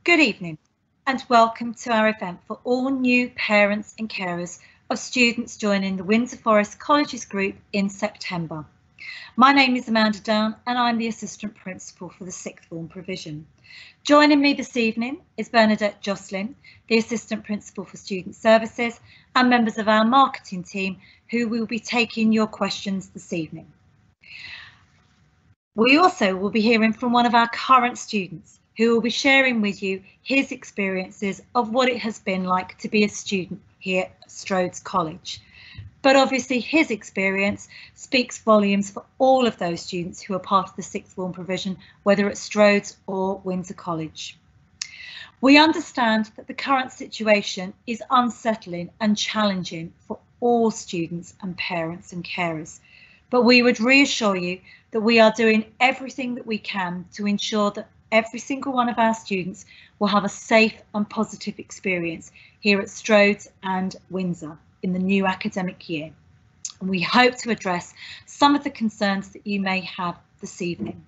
Good evening and welcome to our event for all new parents and carers of students joining the Windsor Forest Colleges Group in September. My name is Amanda Down and I'm the Assistant Principal for the Sixth Form Provision. Joining me this evening is Bernadette Jocelyn, the Assistant Principal for Student Services, and members of our marketing team who will be taking your questions this evening. We also will be hearing from one of our current students who will be sharing with you his experiences of what it has been like to be a student here at Strode College. But obviously his experience speaks volumes for all of those students who are part of the Sixth Form Provision, whether at Strode or Windsor College. We understand that the current situation is unsettling and challenging for all students and parents and carers, but we would reassure you that we are doing everything that we can to ensure that every single one of our students will have a safe and positive experience here at Strode and Windsor in the new academic year. And we hope to address some of the concerns that you may have this evening.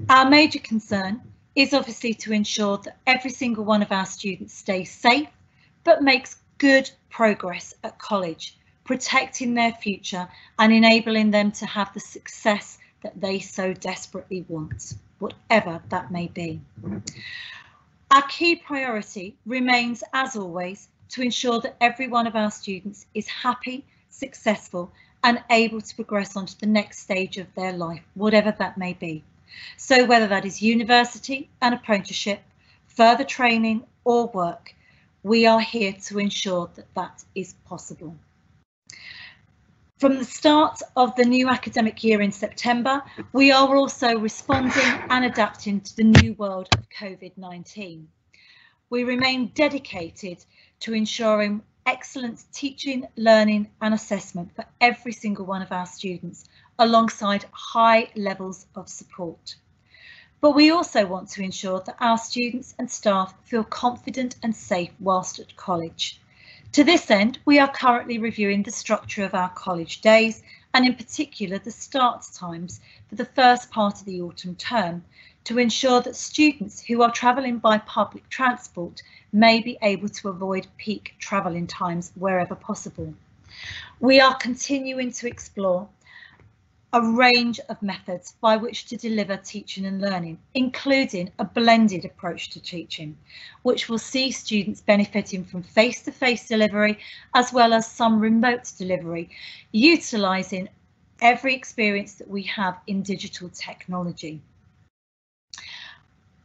Our major concern is obviously to ensure that every single one of our students stays safe, but makes good progress at college, protecting their future and enabling them to have the success that they so desperately want, whatever that may be. Our key priority remains, as always, to ensure that every one of our students is happy, successful and able to progress on to the next stage of their life, whatever that may be. So whether that is university, an apprenticeship, further training or work, we are here to ensure that that is possible. From the start of the new academic year in September, we are also responding and adapting to the new world of COVID-19. We remain dedicated to ensuring excellent teaching, learning and assessment for every single one of our students, alongside high levels of support. But we also want to ensure that our students and staff feel confident and safe whilst at college. To this end, we are currently reviewing the structure of our college days and in particular the start times for the first part of the autumn term to ensure that students who are travelling by public transport may be able to avoid peak travelling times wherever possible. We are continuing to explore a range of methods by which to deliver teaching and learning, including a blended approach to teaching, which will see students benefiting from face-to-face delivery as well as some remote delivery, utilising every experience that we have in digital technology.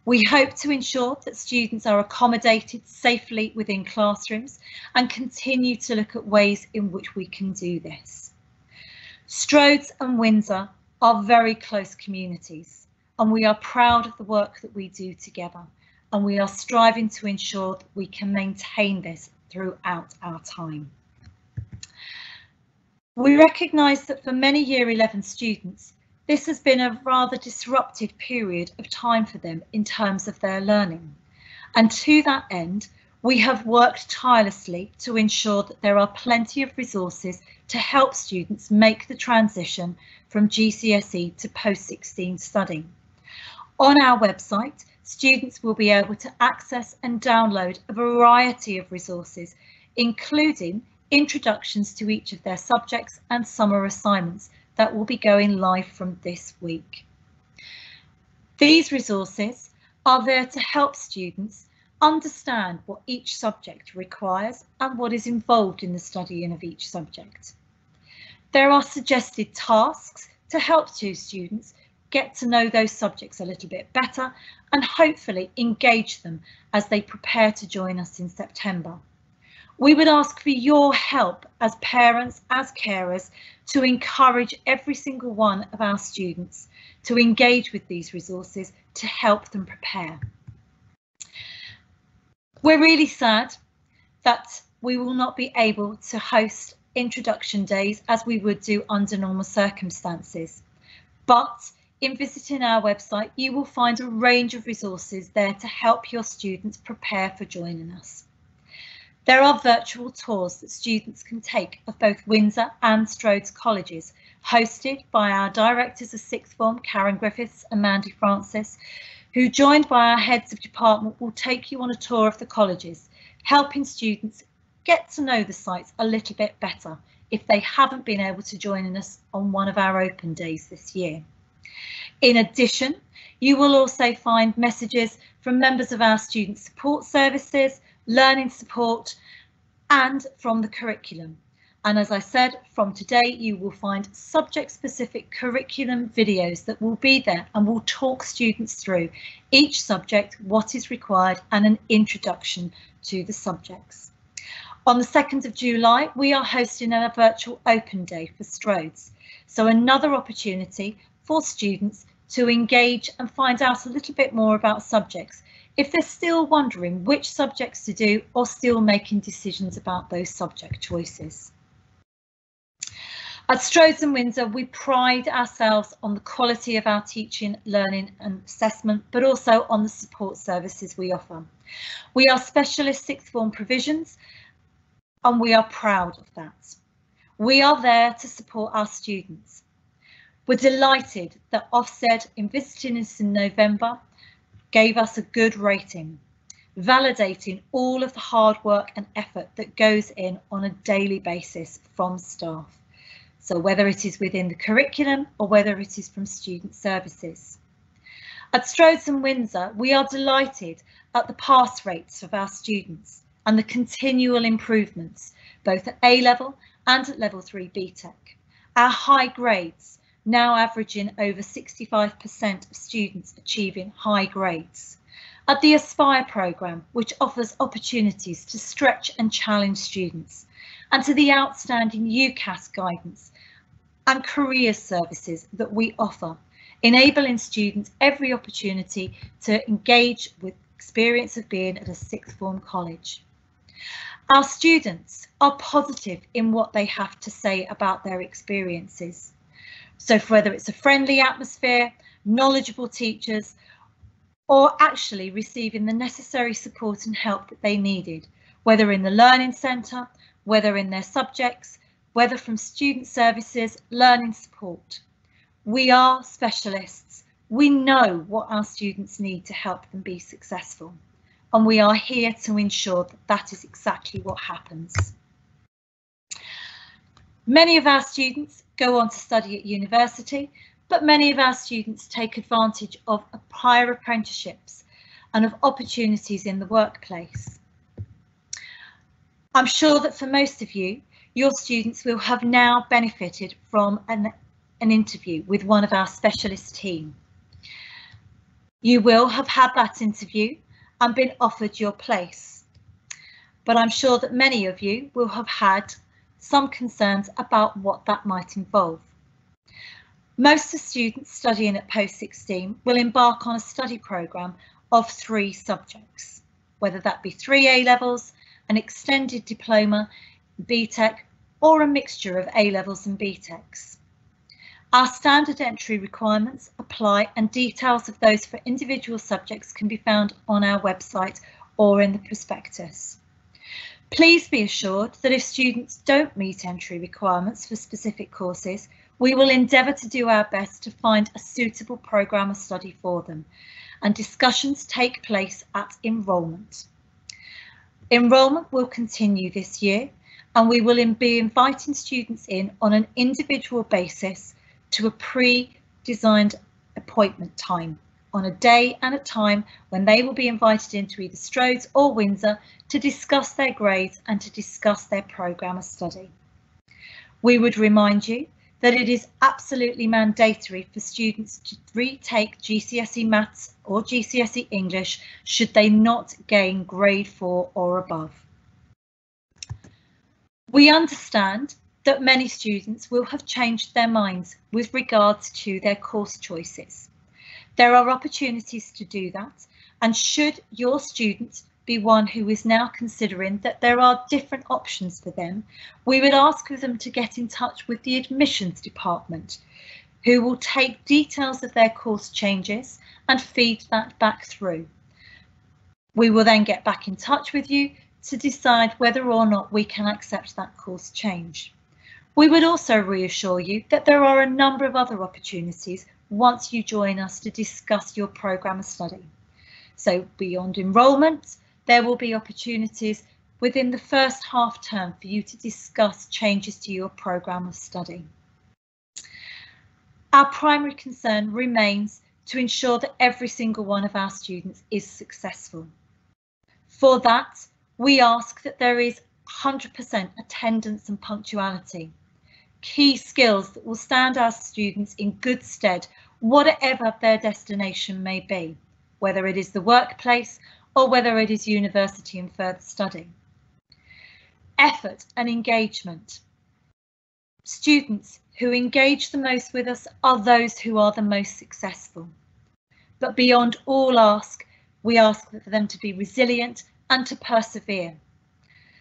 We hope to ensure that students are accommodated safely within classrooms and continue to look at ways in which we can do this. Strode and Windsor are very close communities and we are proud of the work that we do together, and we are striving to ensure that we can maintain this throughout our time. We recognise that for many Year 11 students, this has been a rather disrupted period of time for them in terms of their learning, and to that end we have worked tirelessly to ensure that there are plenty of resources to help students make the transition from GCSE to post-16 study. On our website, students will be able to access and download a variety of resources, including introductions to each of their subjects and summer assignments that will be going live from this week. These resources are there to help students understand what each subject requires and what is involved in the studying of each subject. There are suggested tasks to help students get to know those subjects a little bit better and hopefully engage them as they prepare to join us in September. We would ask for your help as parents, as carers, to encourage every single one of our students to engage with these resources to help them prepare. We're really sad that we will not be able to host introduction days as we would do under normal circumstances, but in visiting our website you will find a range of resources there to help your students prepare for joining us. There are virtual tours that students can take of both Windsor and Strode colleges, hosted by our directors of Sixth Form, Karen Griffiths and Mandy Francis, who, joined by our heads of department, will take you on a tour of the colleges, helping students get to know the sites a little bit better if they haven't been able to join us on one of our open days this year. In addition, you will also find messages from members of our student support services, learning support, and from the curriculum. And as I said, from today, you will find subject-specific curriculum videos that will be there and will talk students through each subject, what is required, and an introduction to the subjects. On the 2nd of July, we are hosting a virtual open day for Strodes. So another opportunity for students to engage and find out a little bit more about subjects if they're still wondering which subjects to do or still making decisions about those subject choices. At Strodes and Windsor, we pride ourselves on the quality of our teaching, learning and assessment, but also on the support services we offer. We are specialist sixth form provisions and we are proud of that. We are there to support our students. We're delighted that Ofsted, in visiting us in November, gave us a good rating, validating all of the hard work and effort that goes in on a daily basis from staff. So whether it is within the curriculum or whether it is from student services. At Strodes and Windsor, we are delighted at the pass rates of our students and the continual improvements, both at A level and at level 3 BTEC. Our high grades, now averaging over 65% of students achieving high grades. At the Aspire programme, which offers opportunities to stretch and challenge students, and to the outstanding UCAS guidance and career services that we offer, enabling students every opportunity to engage with experience of being at a sixth form college. Our students are positive in what they have to say about their experiences. So whether it's a friendly atmosphere, knowledgeable teachers, or actually receiving the necessary support and help that they needed, whether in the Learning Centre, whether in their subjects, whether from student services, learning support. We are specialists. We know what our students need to help them be successful, and we are here to ensure that that is exactly what happens. Many of our students go on to study at university, but many of our students take advantage of prior apprenticeships and of opportunities in the workplace. I'm sure that for most of you, your students will have now benefited from an interview with one of our specialist team. You will have had that interview and been offered your place, but I'm sure that many of you will have had some concerns about what that might involve. Most of the students studying at post-16 will embark on a study programme of 3 subjects, whether that be 3 A levels, an extended diploma, BTEC, or a mixture of A levels and BTECs. Our standard entry requirements apply, and details of those for individual subjects can be found on our website or in the prospectus. Please be assured that if students don't meet entry requirements for specific courses, we will endeavour to do our best to find a suitable programme of study for them, and discussions take place at enrolment. Enrolment will continue this year, and we will be inviting students in on an individual basis to a pre-designed appointment time on a day and a time when they will be invited into either Strodes or Windsor to discuss their grades and to discuss their programme of study. We would remind you that it is absolutely mandatory for students to retake GCSE Maths or GCSE English should they not gain grade 4 or above. We understand that many students will have changed their minds with regards to their course choices. There are opportunities to do that, and should your student be one who is now considering that there are different options for them, we would ask for them to get in touch with the admissions department, who will take details of their course changes and feed that back through. We will then get back in touch with you to decide whether or not we can accept that course change. We would also reassure you that there are a number of other opportunities once you join us to discuss your programme of study. So beyond enrolment, there will be opportunities within the first half term for you to discuss changes to your programme of study. Our primary concern remains to ensure that every single one of our students is successful. For that, we ask that there is 100% attendance and punctuality, key skills that will stand our students in good stead, whatever their destination may be, whether it is the workplace or whether it is university and further study. Effort and engagement. Students who engage the most with us are those who are the most successful. But beyond all we ask for them to be resilient and to persevere.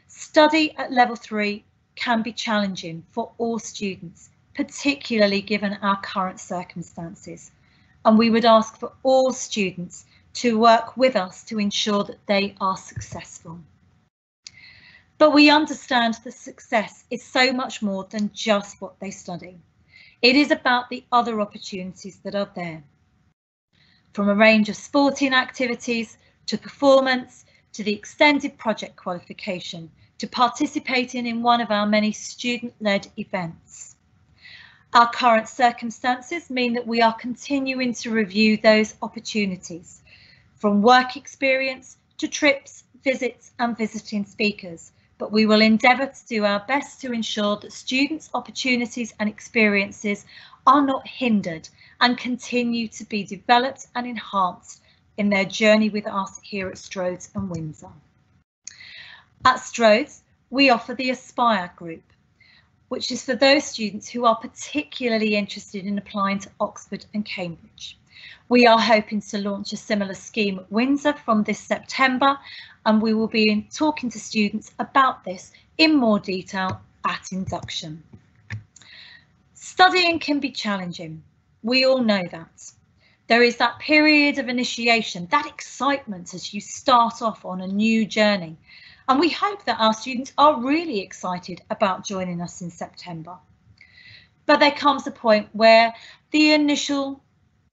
Study at level 3 can be challenging for all students, particularly given our current circumstances, and we would ask for all students to work with us to ensure that they are successful. But we understand that success is so much more than just what they study. It is about the other opportunities that are there. From a range of sporting activities to performance, to the extended project qualification, to participating in one of our many student-led events. Our current circumstances mean that we are continuing to review those opportunities, from work experience to trips, visits and visiting speakers, but we will endeavour to do our best to ensure that students' opportunities and experiences are not hindered and continue to be developed and enhanced in their journey with us here at Strode and Windsor. At Strode, we offer the Aspire group, which is for those students who are particularly interested in applying to Oxford and Cambridge. We are hoping to launch a similar scheme at Windsor from this September, and we will be talking to students about this in more detail at induction. Studying can be challenging. We all know that. There is that period of initiation, that excitement as you start off on a new journey. And we hope that our students are really excited about joining us in September. But there comes a point where the initial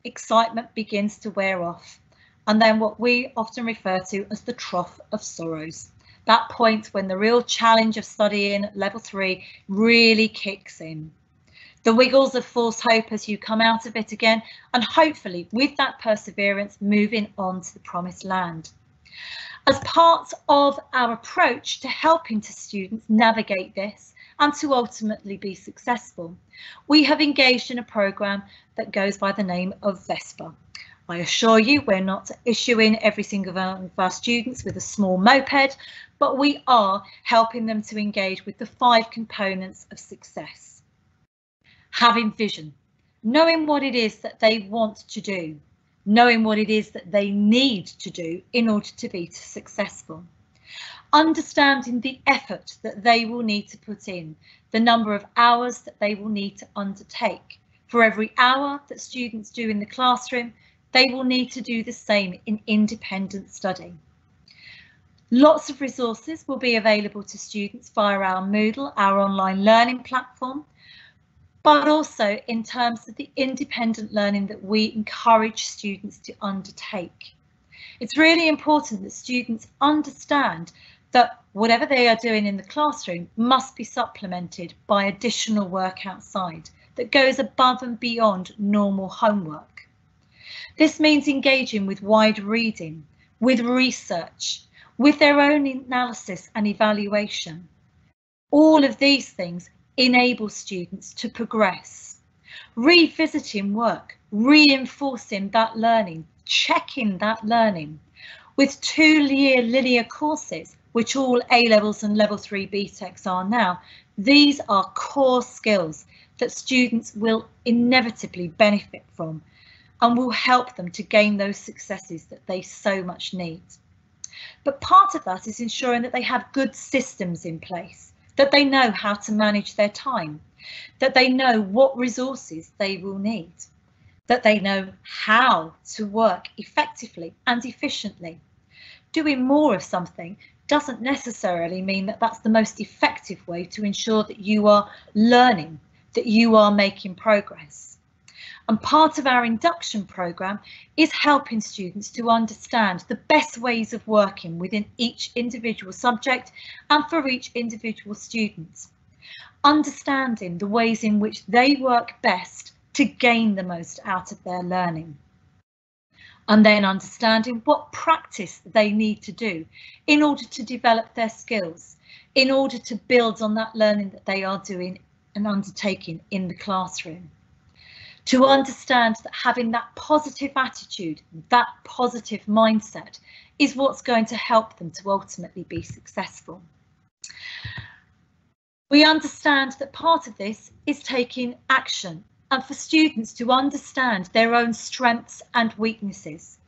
excitement begins to wear off, and then what we often refer to as the trough of sorrows. That point when the real challenge of studying at level 3 really kicks in. The wiggles of false hope as you come out of it again, and hopefully with that perseverance moving on to the promised land. As part of our approach to helping students navigate this and to ultimately be successful, we have engaged in a programme that goes by the name of V.E.S.P.A. I assure you we're not issuing every single one of our students with a small moped, but we are helping them to engage with the 5 components of success. Having vision, knowing what it is that they want to do, knowing what it is that they need to do in order to be successful. Understanding the effort that they will need to put in, the number of hours that they will need to undertake. For every hour that students do in the classroom, they will need to do the same in independent study. Lots of resources will be available to students via our Moodle, our online learning platform, but also in terms of the independent learning that we encourage students to undertake. It's really important that students understand that whatever they are doing in the classroom must be supplemented by additional work outside that goes above and beyond normal homework. This means engaging with wide reading, with research, with their own analysis and evaluation. All of these things enable students to progress, revisiting work, reinforcing that learning, checking that learning. With 2-year linear courses, which all A Levels and Level 3 BTECs are now, these are core skills that students will inevitably benefit from and will help them to gain those successes that they so much need. But part of that is ensuring that they have good systems in place, that they know how to manage their time, that they know what resources they will need, that they know how to work effectively and efficiently. Doing more of something doesn't necessarily mean that that's the most effective way to ensure that you are learning, that you are making progress. And part of our induction programme is helping students to understand the best ways of working within each individual subject and for each individual student. Understanding the ways in which they work best to gain the most out of their learning. And then understanding what practice they need to do in order to develop their skills, in order to build on that learning that they are doing and undertaking in the classroom. To understand that having that positive attitude, that positive mindset is what's going to help them to ultimately be successful. We understand that part of this is taking action and for students to understand their own strengths and weaknesses.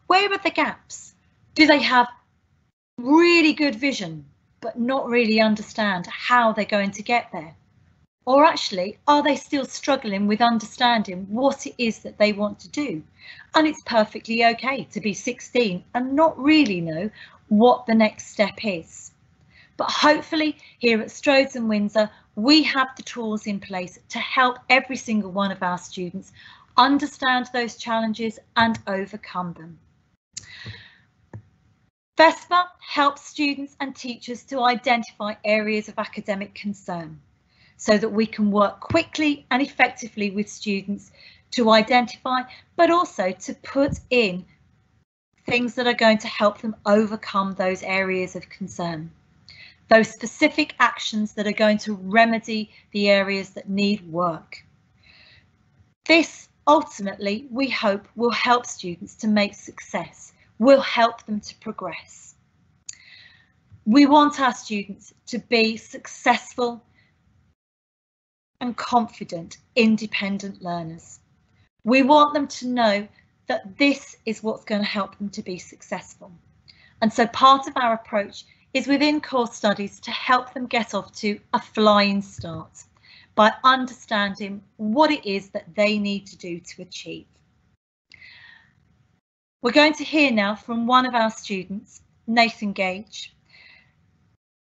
Where are the gaps? Do they have really good vision, but not really understand how they're going to get there? Or actually, are they still struggling with understanding what it is that they want to do? And it's perfectly okay to be 16 and not really know what the next step is. But hopefully here at Strode and Windsor, we have the tools in place to help every single one of our students understand those challenges and overcome them. V.E.S.P.A helps students and teachers to identify areas of academic concern so that we can work quickly and effectively with students to identify, but also to put in things that are going to help them overcome those areas of concern. Those specific actions that are going to remedy the areas that need work. This ultimately, we hope, will help students to make success, will help them to progress. We want our students to be successful and confident, independent learners. We want them to know that this is what's going to help them to be successful. And so part of our approach is within course studies to help them get off to a flying start by understanding what it is that they need to do to achieve. We're going to hear now from one of our students, Nathan Gage,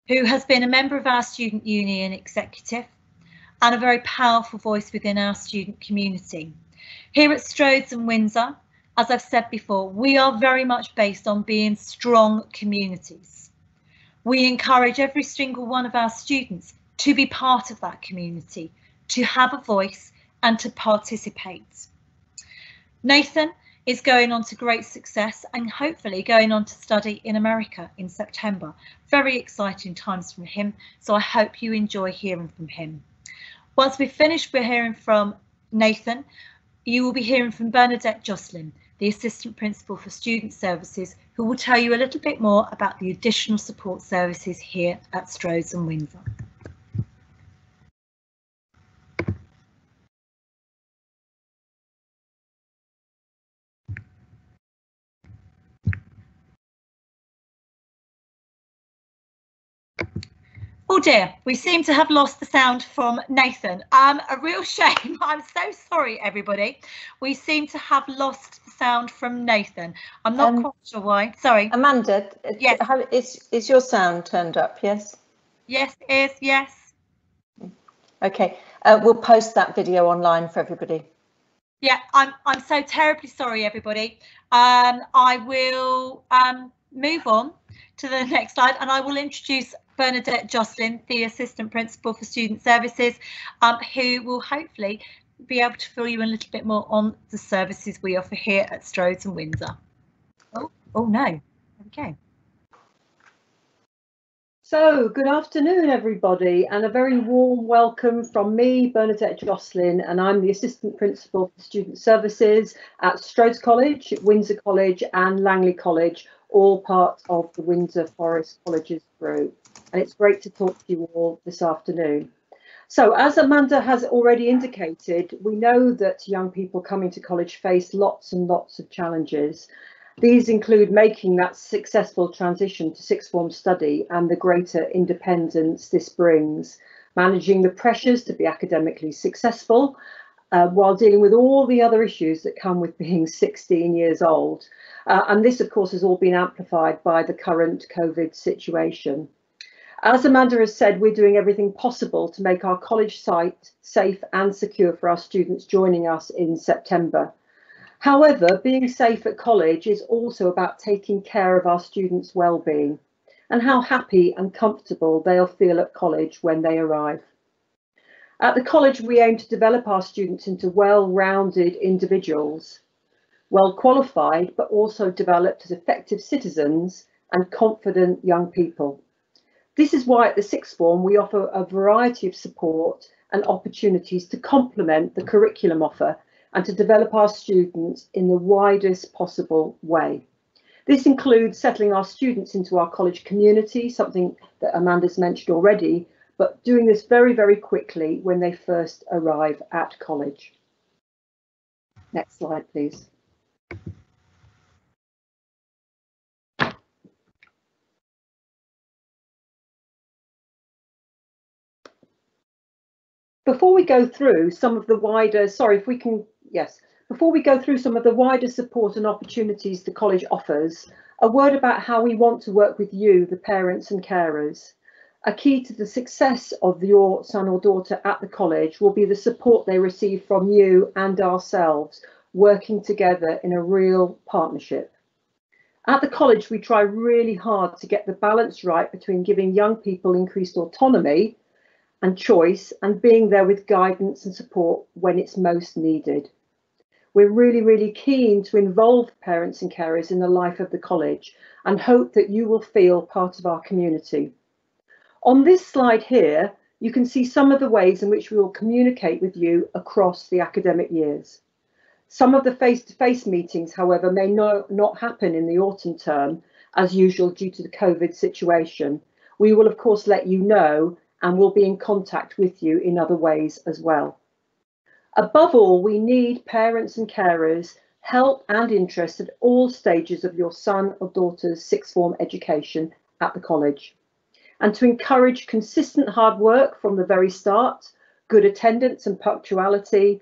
who has been a member of our student union executive and a very powerful voice within our student community. Here at Strode and Windsor, as I've said before, we are very much based on being strong communities. We encourage every single one of our students to be part of that community, to have a voice and to participate. Nathan is going on to great success and hopefully going on to study in America in September. Very exciting times from him, so I hope you enjoy hearing from him. Once we've finished, we're hearing from Nathan. You will be hearing from Bernadette Jocelyn, the Assistant Principal for Student Services, who will tell you a little bit more about the additional support services here at Strode and Windsor. Oh dear, we seem to have lost the sound from Nathan. A real shame. I'm so sorry, everybody. We seem to have lost the sound from Nathan. I'm not quite sure why. Sorry. Amanda, yes. Is your sound turned up? Yes. Yes, it is. Yes. Okay. We'll post that video online for everybody. Yeah, I'm so terribly sorry, everybody. I will move on to the next slide, and I will introduce Bernadette Jocelyn, the Assistant Principal for Student Services, who will hopefully be able to fill you in a little bit more on the services we offer here at Strode and Windsor. Oh no, okay. So, good afternoon, everybody, and a very warm welcome from me, Bernadette Jocelyn, and I'm the Assistant Principal for Student Services at Strode College, Windsor College and Langley College, all part of the Windsor Forest Colleges Group. And it's great to talk to you all this afternoon. So, as Amanda has already indicated, we know that young people coming to college face lots and lots of challenges. These include making that successful transition to sixth form study and the greater independence this brings, managing the pressures to be academically successful, while dealing with all the other issues that come with being 16 years old. And this, of course, has all been amplified by the current COVID situation. As Amanda has said, we're doing everything possible to make our college site safe and secure for our students joining us in September. However, being safe at college is also about taking care of our students' well-being and how happy and comfortable they'll feel at college when they arrive. At the college, we aim to develop our students into well-rounded individuals, well qualified, but also developed as effective citizens and confident young people. This is why at the sixth form we offer a variety of support and opportunities to complement the curriculum offer and to develop our students in the widest possible way. This includes settling our students into our college community, something that Amanda's mentioned already, but doing this very, very quickly when they first arrive at college. Next slide, please. Before we go through some of the wider, before we go through some of the wider support and opportunities the college offers, a word about how we want to work with you, the parents and carers. A key to the success of your son or daughter at the college will be the support they receive from you and ourselves, working together in a real partnership. At the college, we try really hard to get the balance right between giving young people increased autonomy and choice and being there with guidance and support when it's most needed. We're really, really keen to involve parents and carers in the life of the college and hope that you will feel part of our community. On this slide here, you can see some of the ways in which we will communicate with you across the academic years. Some of the face-to-face meetings, however, may not happen in the autumn term as usual due to the COVID situation. We will of course let you know and we'll be in contact with you in other ways as well. Above all, we need parents and carers help and interest at all stages of your son or daughter's sixth form education at the college, and to encourage consistent hard work from the very start, good attendance and punctuality,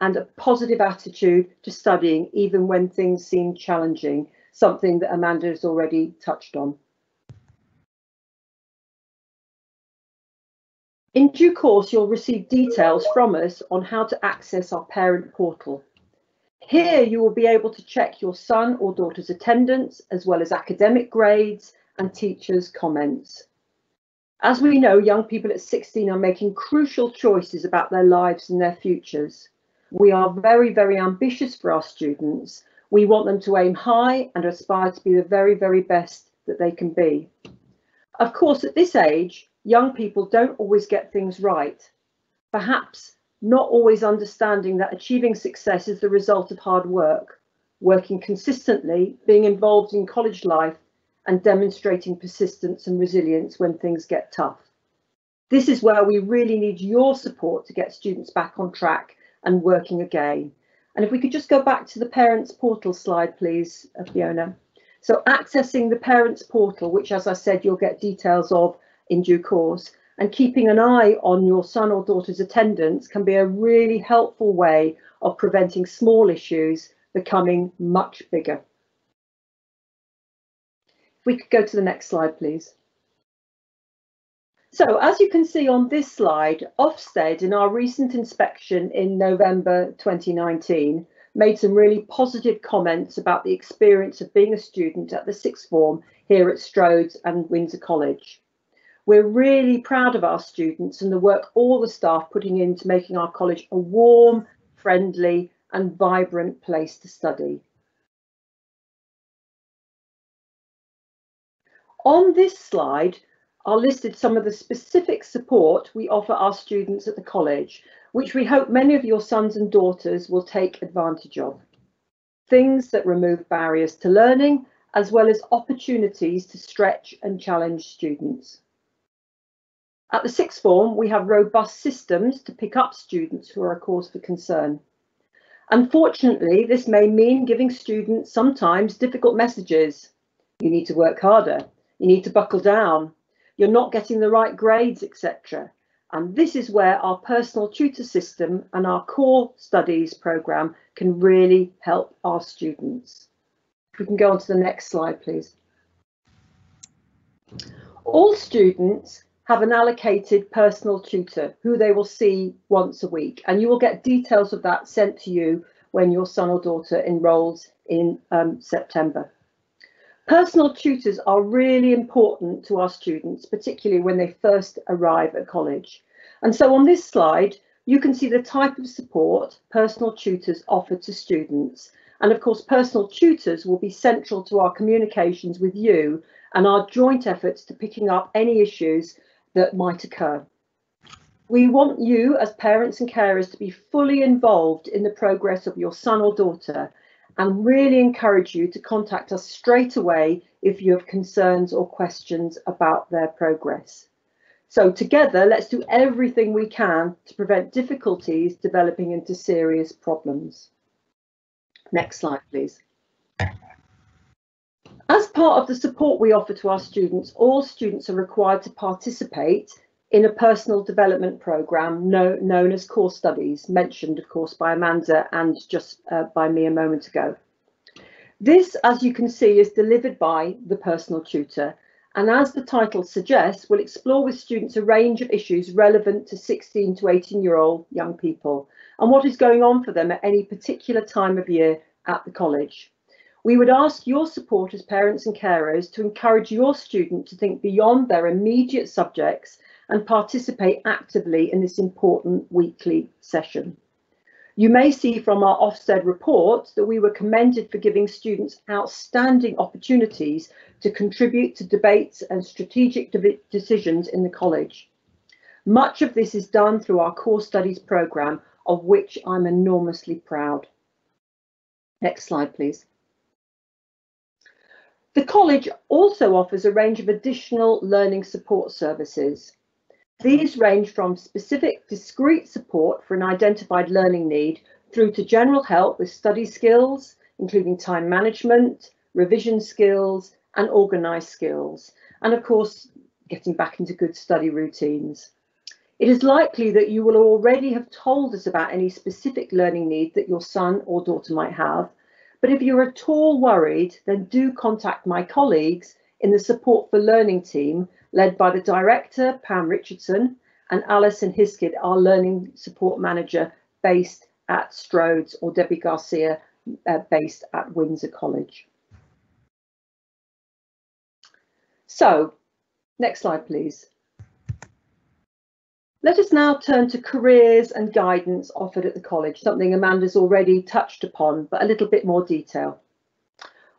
and a positive attitude to studying even when things seem challenging, something that Amanda has already touched on. In due course, you'll receive details from us on how to access our parent portal. Here you will be able to check your son or daughter's attendance, as well as academic grades and teachers' comments. As we know, young people at 16 are making crucial choices about their lives and their futures. We are very, very ambitious for our students. We want them to aim high and aspire to be the very, very best that they can be. Of course, at this age, young people don't always get things right, perhaps not always understanding that achieving success is the result of hard work, working consistently, being involved in college life, and demonstrating persistence and resilience when things get tough. This is where we really need your support to get students back on track and working again. And if we could just go back to the parents portal slide, please, Fiona. So accessing the parents portal, which, as I said, you'll get details of in due course, and keeping an eye on your son or daughter's attendance can be a really helpful way of preventing small issues becoming much bigger. If we could go to the next slide, please. So as you can see on this slide, Ofsted in our recent inspection in November 2019 made some really positive comments about the experience of being a student at the sixth form here at Strode and Windsor College. We're really proud of our students and the work all the staff putting into making our college a warm, friendly and vibrant place to study. On this slide are listed some of the specific support we offer our students at the college, which we hope many of your sons and daughters will take advantage of. Things that remove barriers to learning, as well as opportunities to stretch and challenge students. At the sixth form, we have robust systems to pick up students who are a cause for concern. Unfortunately, this may mean giving students sometimes difficult messages. You need to work harder. You need to buckle down. You're not getting the right grades, etc. And this is where our personal tutor system and our core studies programme can really help our students. If we can go on to the next slide, please. All students have an allocated personal tutor who they will see once a week, and you will get details of that sent to you when your son or daughter enrolls in September. Personal tutors are really important to our students, particularly when they first arrive at college. And so on this slide, you can see the type of support personal tutors offer to students. And of course, personal tutors will be central to our communications with you and our joint efforts to picking up any issues that might occur. We want you as parents and carers to be fully involved in the progress of your son or daughter and really encourage you to contact us straight away if you have concerns or questions about their progress. So together, let's do everything we can to prevent difficulties developing into serious problems. Next slide, please. As part of the support we offer to our students, all students are required to participate in a personal development programme known as Core Studies, mentioned of course by Amanda and just by me a moment ago. This, as you can see, is delivered by the personal tutor, and as the title suggests, will explore with students a range of issues relevant to 16 to 18-year-old young people and what is going on for them at any particular time of year at the college. We would ask your support as parents and carers to encourage your student to think beyond their immediate subjects and participate actively in this important weekly session. You may see from our Ofsted report that we were commended for giving students outstanding opportunities to contribute to debates and strategic decisions in the college. Much of this is done through our Core Studies programme, of which I'm enormously proud. Next slide, please. The college also offers a range of additional learning support services. These range from specific discrete support for an identified learning need through to general help with study skills, including time management, revision skills and organised skills, and of course getting back into good study routines. It is likely that you will already have told us about any specific learning need that your son or daughter might have, but if you're at all worried, then do contact my colleagues in the Support for Learning team, led by the director, Pam Richardson, and Alison Hiskid, our learning support manager based at Strode, or Debbie Garcia, based at Windsor College. So, next slide, please. Let us now turn to careers and guidance offered at the college, something Amanda's already touched upon, but a little bit more detail.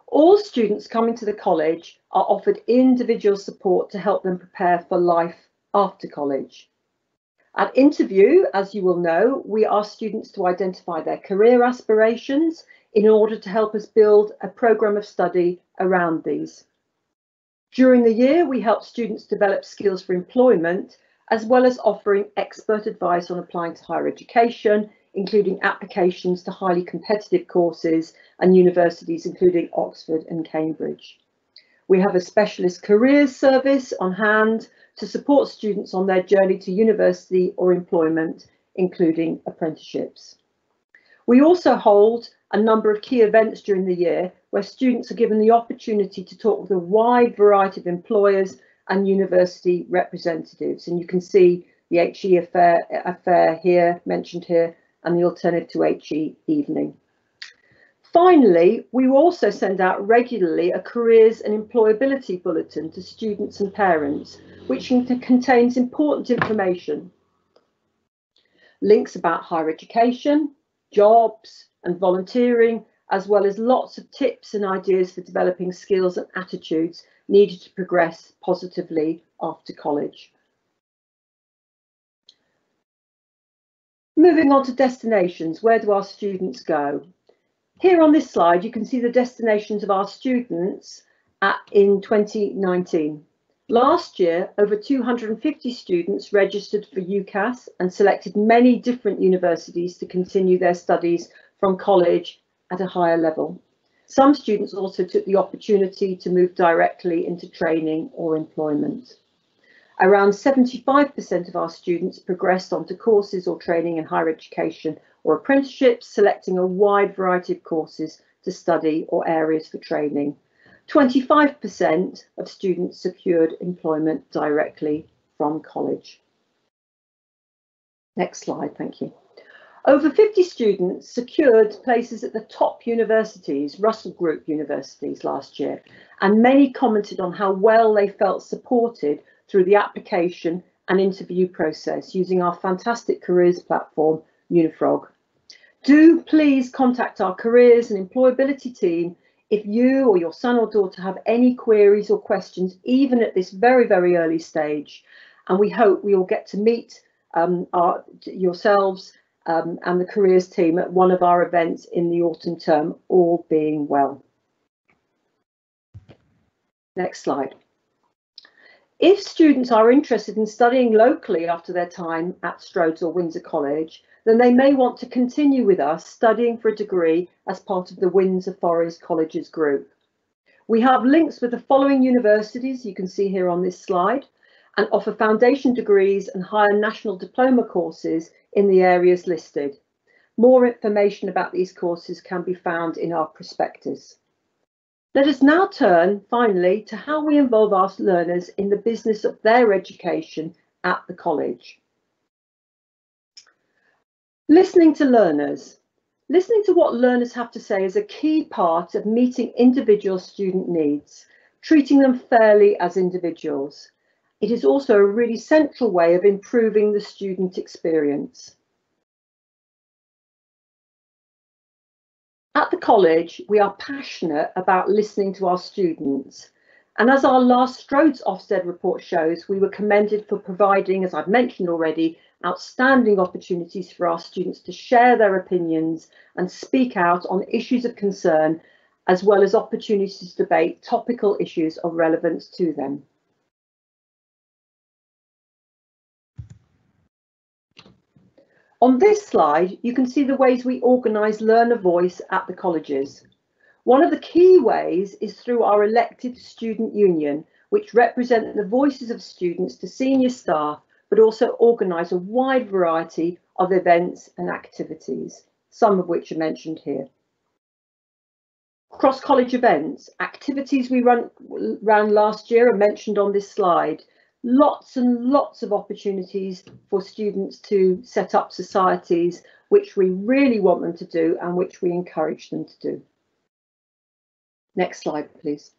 All students coming to the college are offered individual support to help them prepare for life after college. At interview, as you will know, we ask students to identify their career aspirations in order to help us build a programme of study around these. During the year, we help students develop skills for employment, as well as offering expert advice on applying to higher education, including applications to highly competitive courses and universities, including Oxford and Cambridge. We have a specialist careers service on hand to support students on their journey to university or employment, including apprenticeships. We also hold a number of key events during the year where students are given the opportunity to talk with a wide variety of employers and university representatives, and you can see the HE affair here, mentioned here, and the Alternative to HE evening. Finally, we also send out regularly a careers and employability bulletin to students and parents, which contains important information, links about higher education, jobs and volunteering, as well as lots of tips and ideas for developing skills and attitudes needed to progress positively after college. Moving on to destinations, where do our students go? Here on this slide, you can see the destinations of our students in 2019. Last year, over 250 students registered for UCAS and selected many different universities to continue their studies from college at a higher level. Some students also took the opportunity to move directly into training or employment. Around 75% of our students progressed onto courses or training in higher education or apprenticeships, selecting a wide variety of courses to study or areas for training. 25% of students secured employment directly from college. Next slide, thank you. Over 50 students secured places at the top universities, Russell Group universities, last year, and many commented on how well they felt supported through the application and interview process using our fantastic careers platform, Unifrog. Do please contact our careers and employability team if you or your son or daughter have any queries or questions, even at this very, very early stage. And we hope we will get to meet yourselves and the careers team at one of our events in the autumn term, all being well. Next slide. If students are interested in studying locally after their time at Strode or Windsor College, then they may want to continue with us studying for a degree as part of the Windsor Forest Colleges Group. We have links with the following universities you can see here on this slide, and offer foundation degrees and higher national diploma courses in the areas listed. More information about these courses can be found in our prospectus. Let us now turn, finally, to how we involve our learners in the business of their education at the college. Listening to learners. Listening to what learners have to say is a key part of meeting individual student needs, treating them fairly as individuals. It is also a really central way of improving the student experience. At the college, we are passionate about listening to our students. And as our last Strode's Ofsted report shows, we were commended for providing, as I've mentioned already, outstanding opportunities for our students to share their opinions and speak out on issues of concern, as well as opportunities to debate topical issues of relevance to them. On this slide, you can see the ways we organise learner voice at the colleges. One of the key ways is through our elected student union, which represent the voices of students to senior staff, but also organise a wide variety of events and activities, some of which are mentioned here. Cross-college events, activities we ran last year are mentioned on this slide. Lots and lots of opportunities for students to set up societies, which we really want them to do and which we encourage them to do. Next slide, please.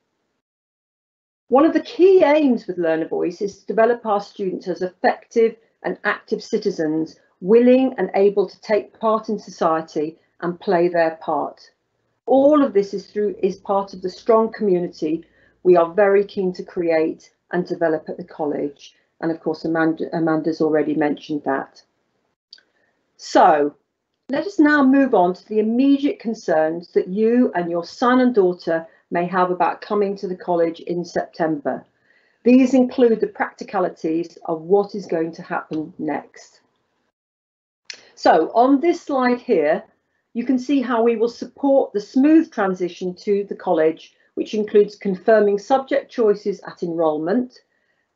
One of the key aims with Learner Voice is to develop our students as effective and active citizens, willing and able to take part in society and play their part. All of this is part of the strong community we are very keen to create and develop at the college. And of course, Amanda's already mentioned that. So let us now move on to the immediate concerns that you and your son and daughter may have about coming to the college in September. These include the practicalities of what is going to happen next. So on this slide here, you can see how we will support the smooth transition to the college, which includes confirming subject choices at enrolment,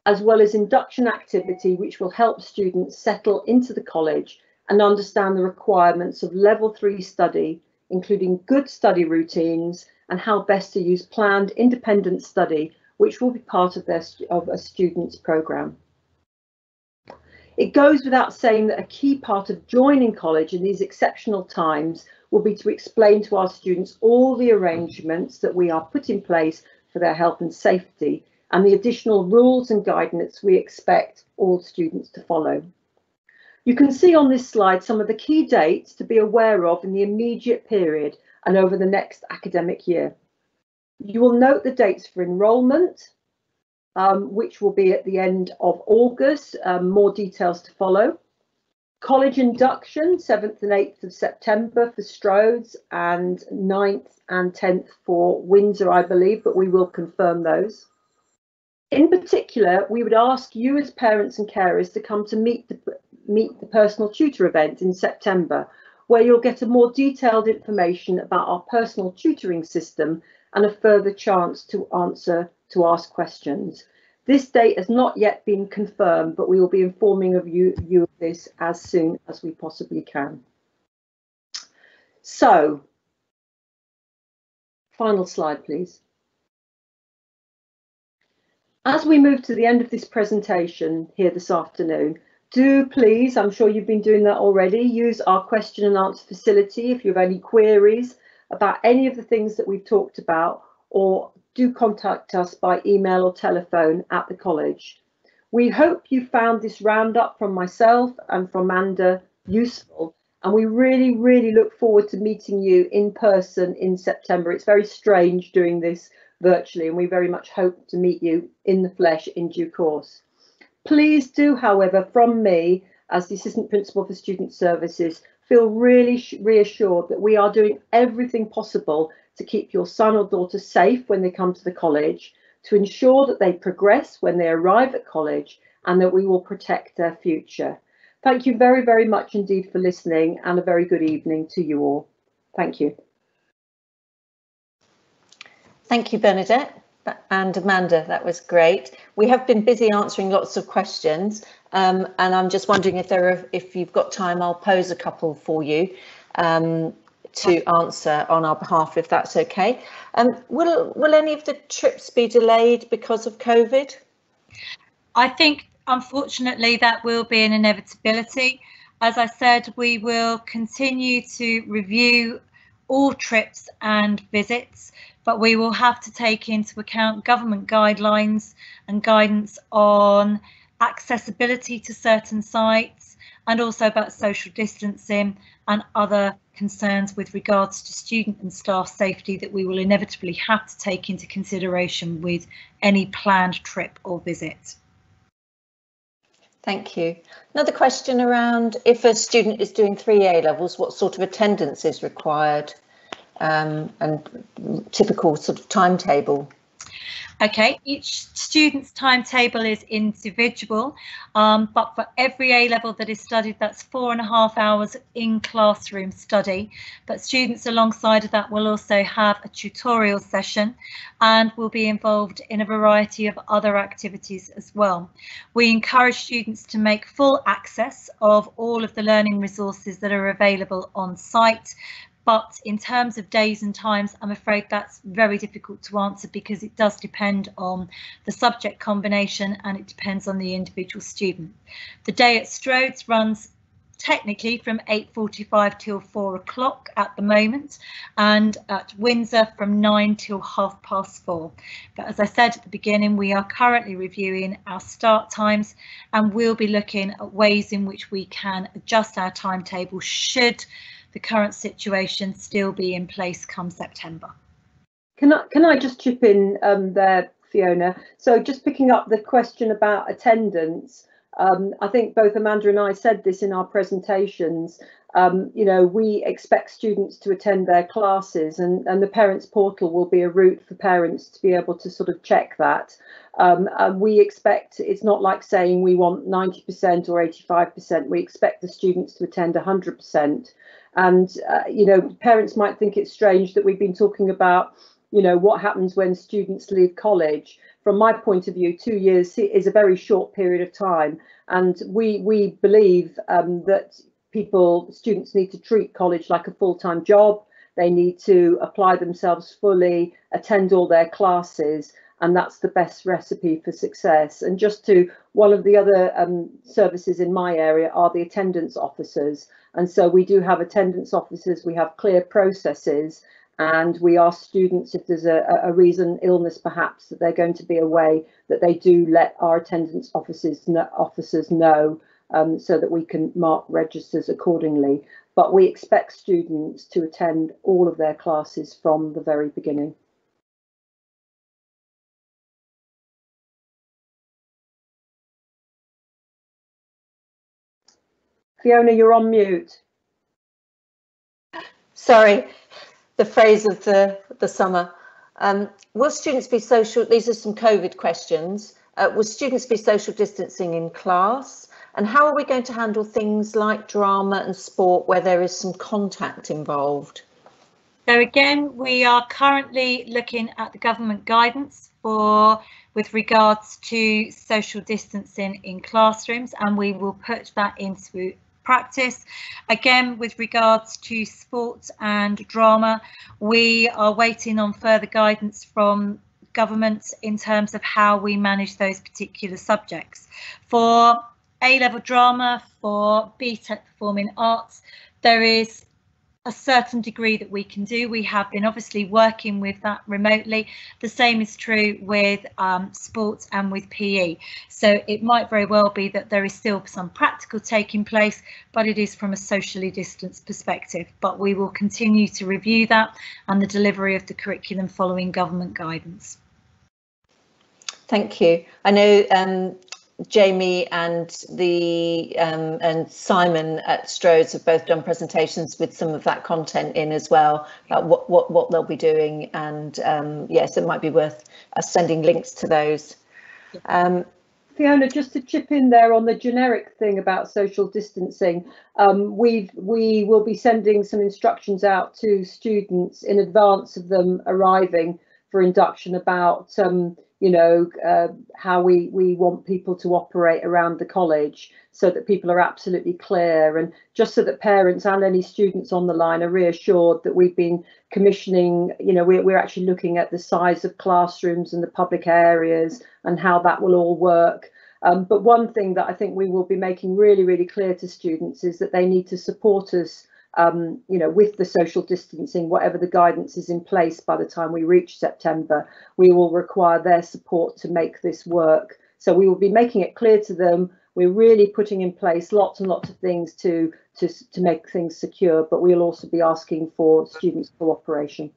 as well as induction activity, which will help students settle into the college and understand the requirements of level 3 study, including good study routines and how best to use planned independent study, which will be part of a student's programme. It goes without saying that a key part of joining college in these exceptional times will be to explain to our students all the arrangements that we are put in place for their health and safety and the additional rules and guidance we expect all students to follow. You can see on this slide some of the key dates to be aware of in the immediate period and over the next academic year. You will note the dates for enrolment, which will be at the end of August, more details to follow. College induction, 7th and 8th of September for Strode's and 9th and 10th for Windsor, I believe, but we will confirm those. In particular, we would ask you as parents and carers to come to meet the personal tutor event in September, where you'll get a more detailed information about our personal tutoring system and a further chance to ask questions. This date has not yet been confirmed, but we will be informing you of this as soon as we possibly can. So, final slide, please. As we move to the end of this presentation here this afternoon, do please, I'm sure you've been doing that already, use our question and answer facility if you have any queries about any of the things that we've talked about, or do contact us by email or telephone at the college. We hope you found this roundup from myself and from Amanda useful, and we really look forward to meeting you in person in September. It's very strange doing this virtually, and we very much hope to meet you in the flesh in due course. Please do, however, from me as the Assistant Principal for Student Services, feel really reassured that we are doing everything possible to keep your son or daughter safe when they come to the college, to ensure that they progress when they arrive at college, and that we will protect their future. Thank you very much indeed for listening, and a very good evening to you all. Thank you. Thank you, Bernadette and Amanda. That was great. We have been busy answering lots of questions, and I'm just wondering if you've got time, I'll pose a couple for you to answer on our behalf, if that's okay. Will any of the trips be delayed because of COVID? I think, unfortunately, that will be an inevitability. As I said, we will continue to review all trips and visits, but we will have to take into account government guidelines and guidance on accessibility to certain sites, and also about social distancing and other concerns with regards to student and staff safety that we will inevitably have to take into consideration with any planned trip or visit. Thank you. Another question around if a student is doing 3 A levels, what sort of attendance is required, and typical sort of timetable? Okay, each student's timetable is individual, but for every A level that is studied, that's 4.5 hours in classroom study. But students alongside of that will also have a tutorial session and will be involved in a variety of other activities as well. We encourage students to make full access of all of the learning resources that are available on site. But in terms of days and times, I'm afraid that's very difficult to answer because it does depend on the subject combination and it depends on the individual student. The day at Strode's runs technically from 8:45 till 4 o'clock at the moment, and at Windsor from 9 till 4:30. But as I said at the beginning, we are currently reviewing our start times and we'll be looking at ways in which we can adjust our timetable should the current situation still be in place come September. Can I just chip in there, Fiona? So just picking up the question about attendance, I think both Amanda and I said this in our presentations. You know, we expect students to attend their classes, and the parents portal will be a route for parents to be able to sort of check that. And we expect, it's not like saying we want 90% or 85%, we expect the students to attend 100%. And, you know, parents might think it's strange that we've been talking about, you know, what happens when students leave college. From my point of view, 2 years is a very short period of time. And we believe that students need to treat college like a full-time job. They need to apply themselves fully, attend all their classes, and that's the best recipe for success. And just to, one of the other services in my area are the attendance officers. And so we do have attendance officers, we have clear processes, and we ask students if there's a reason, illness perhaps, that they're going to be away, that they do let our attendance officers know, so that we can mark registers accordingly. But we expect students to attend all of their classes from the very beginning. Fiona, you're on mute. Sorry, the phrase of the summer. Will students be social? These are some COVID questions. Will students be social distancing in class? And how are we going to handle things like drama and sport where there is some contact involved? So again, we are currently looking at the government guidance with regards to social distancing in classrooms, and we will put that into practice. Again, with regards to sports and drama, we are waiting on further guidance from government in terms of how we manage those particular subjects. For A-level drama, for BTEC performing arts, there is a certain degree that we can do. We have been obviously working with that remotely. The same is true with sports and with PE. So it might very well be that there is still some practical taking place, but it is from a socially distanced perspective. But we will continue to review that and the delivery of the curriculum following government guidance. Thank you. I know Jamie and and Simon at Strode have both done presentations with some of that content in as well, about what they'll be doing, and yes, it might be worth us sending links to those. Fiona, just to chip in there on the generic thing about social distancing, we will be sending some instructions out to students in advance of them arriving for induction about you know, how we want people to operate around the college, so that people are absolutely clear, and just so that parents and any students on the line are reassured that we've been commissioning, you know, we're actually looking at the size of classrooms and the public areas and how that will all work. But one thing that I think we will be making really, really clear to students is that they need to support us, you know, with the social distancing, whatever the guidance is in place by the time we reach September. We will require their support to make this work. So we will be making it clear to them. We're really putting in place lots and lots of things to make things secure, but we'll also be asking for students' cooperation.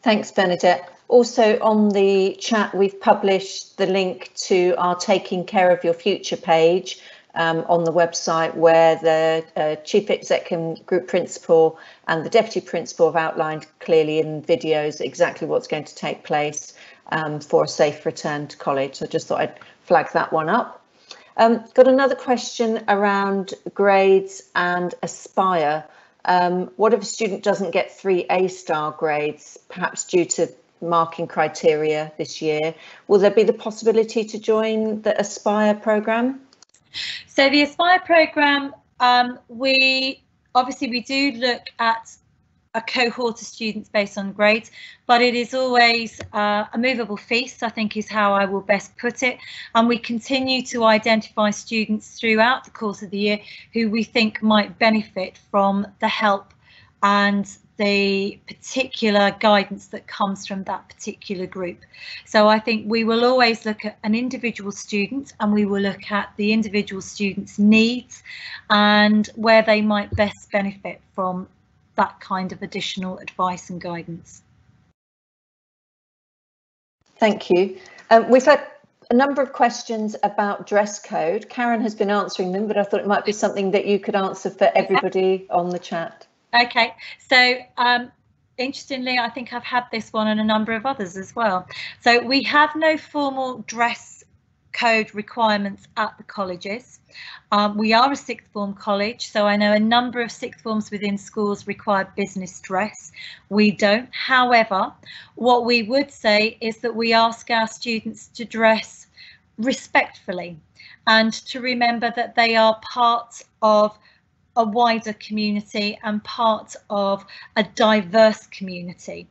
Thanks, Bernadette. Also on the chat, we've published the link to our Taking Care of Your Future page on the website, where the Chief Executive Group Principal and the Deputy Principal have outlined clearly in videos exactly what's going to take place for a safe return to college. So I just thought I'd flag that one up. Got another question around grades and Aspire. What if a student doesn't get 3 A-star grades, perhaps due to marking criteria this year? Will there be the possibility to join the Aspire programme? So the Aspire programme, we do look at a cohort of students based on grades, but it is always a movable feast, I think is how I will best put it. And we continue to identify students throughout the course of the year who we think might benefit from the help and the particular guidance that comes from that particular group. So I think we will always look at an individual student, and we will look at the individual student's needs and where they might best benefit from that kind of additional advice and guidance. Thank you. We've had a number of questions about dress code. Karen has been answering them, but I thought it might be something that you could answer for everybody on the chat. Okay, so interestingly, I think I've had this one and a number of others as well. So we have no formal dress code requirements at the colleges. We are a sixth form college, so I know a number of sixth forms within schools require business dress. We don't. However, what we would say is that we ask our students to dress respectfully and to remember that they are part of a wider community and part of a diverse community.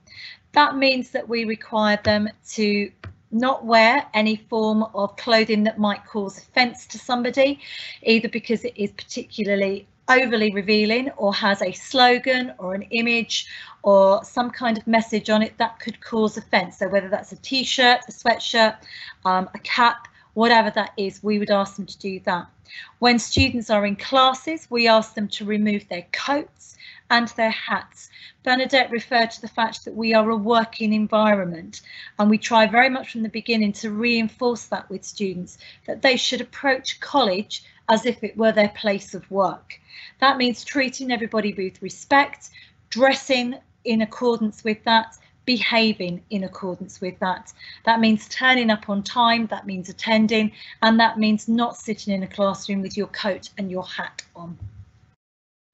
That means that we require them to not wear any form of clothing that might cause offence to somebody, either because it is particularly overly revealing or has a slogan or an image or some kind of message on it that could cause offence. So whether that's a t-shirt, a sweatshirt, a cap, whatever that is, we would ask them to do that. When students are in classes, we ask them to remove their coats and their hats. Bernadette referred to the fact that we are a working environment, and we try very much from the beginning to reinforce that with students, that they should approach college as if it were their place of work. That means treating everybody with respect, dressing in accordance with that, behaving in accordance with that. That means turning up on time, that means attending, and that means not sitting in a classroom with your coat and your hat on.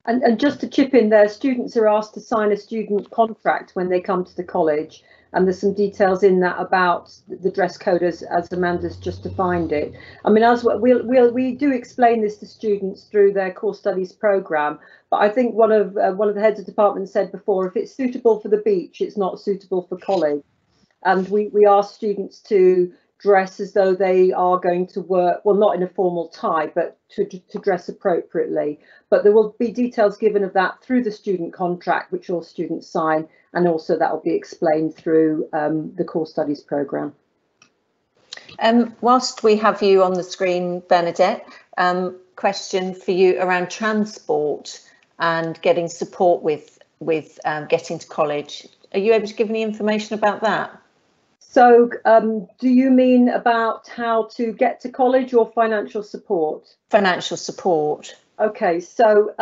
And just to chip in there, students are asked to sign a student contract when they come to the college, and there's some details in that about the dress code as Amanda's just defined it. I mean, as we do explain this to students through their core studies programme, but I think one of the heads of department said before, if it's suitable for the beach, it's not suitable for college. And we ask students to dress as though they are going to work, well, not in a formal tie, but to dress appropriately. But there will be details given of that through the student contract, which all students sign, and also that will be explained through the core studies programme. Whilst we have you on the screen, Bernadette, question for you around transport and getting support with getting to college. Are you able to give any information about that? So do you mean about how to get to college or financial support? Financial support. Okay, so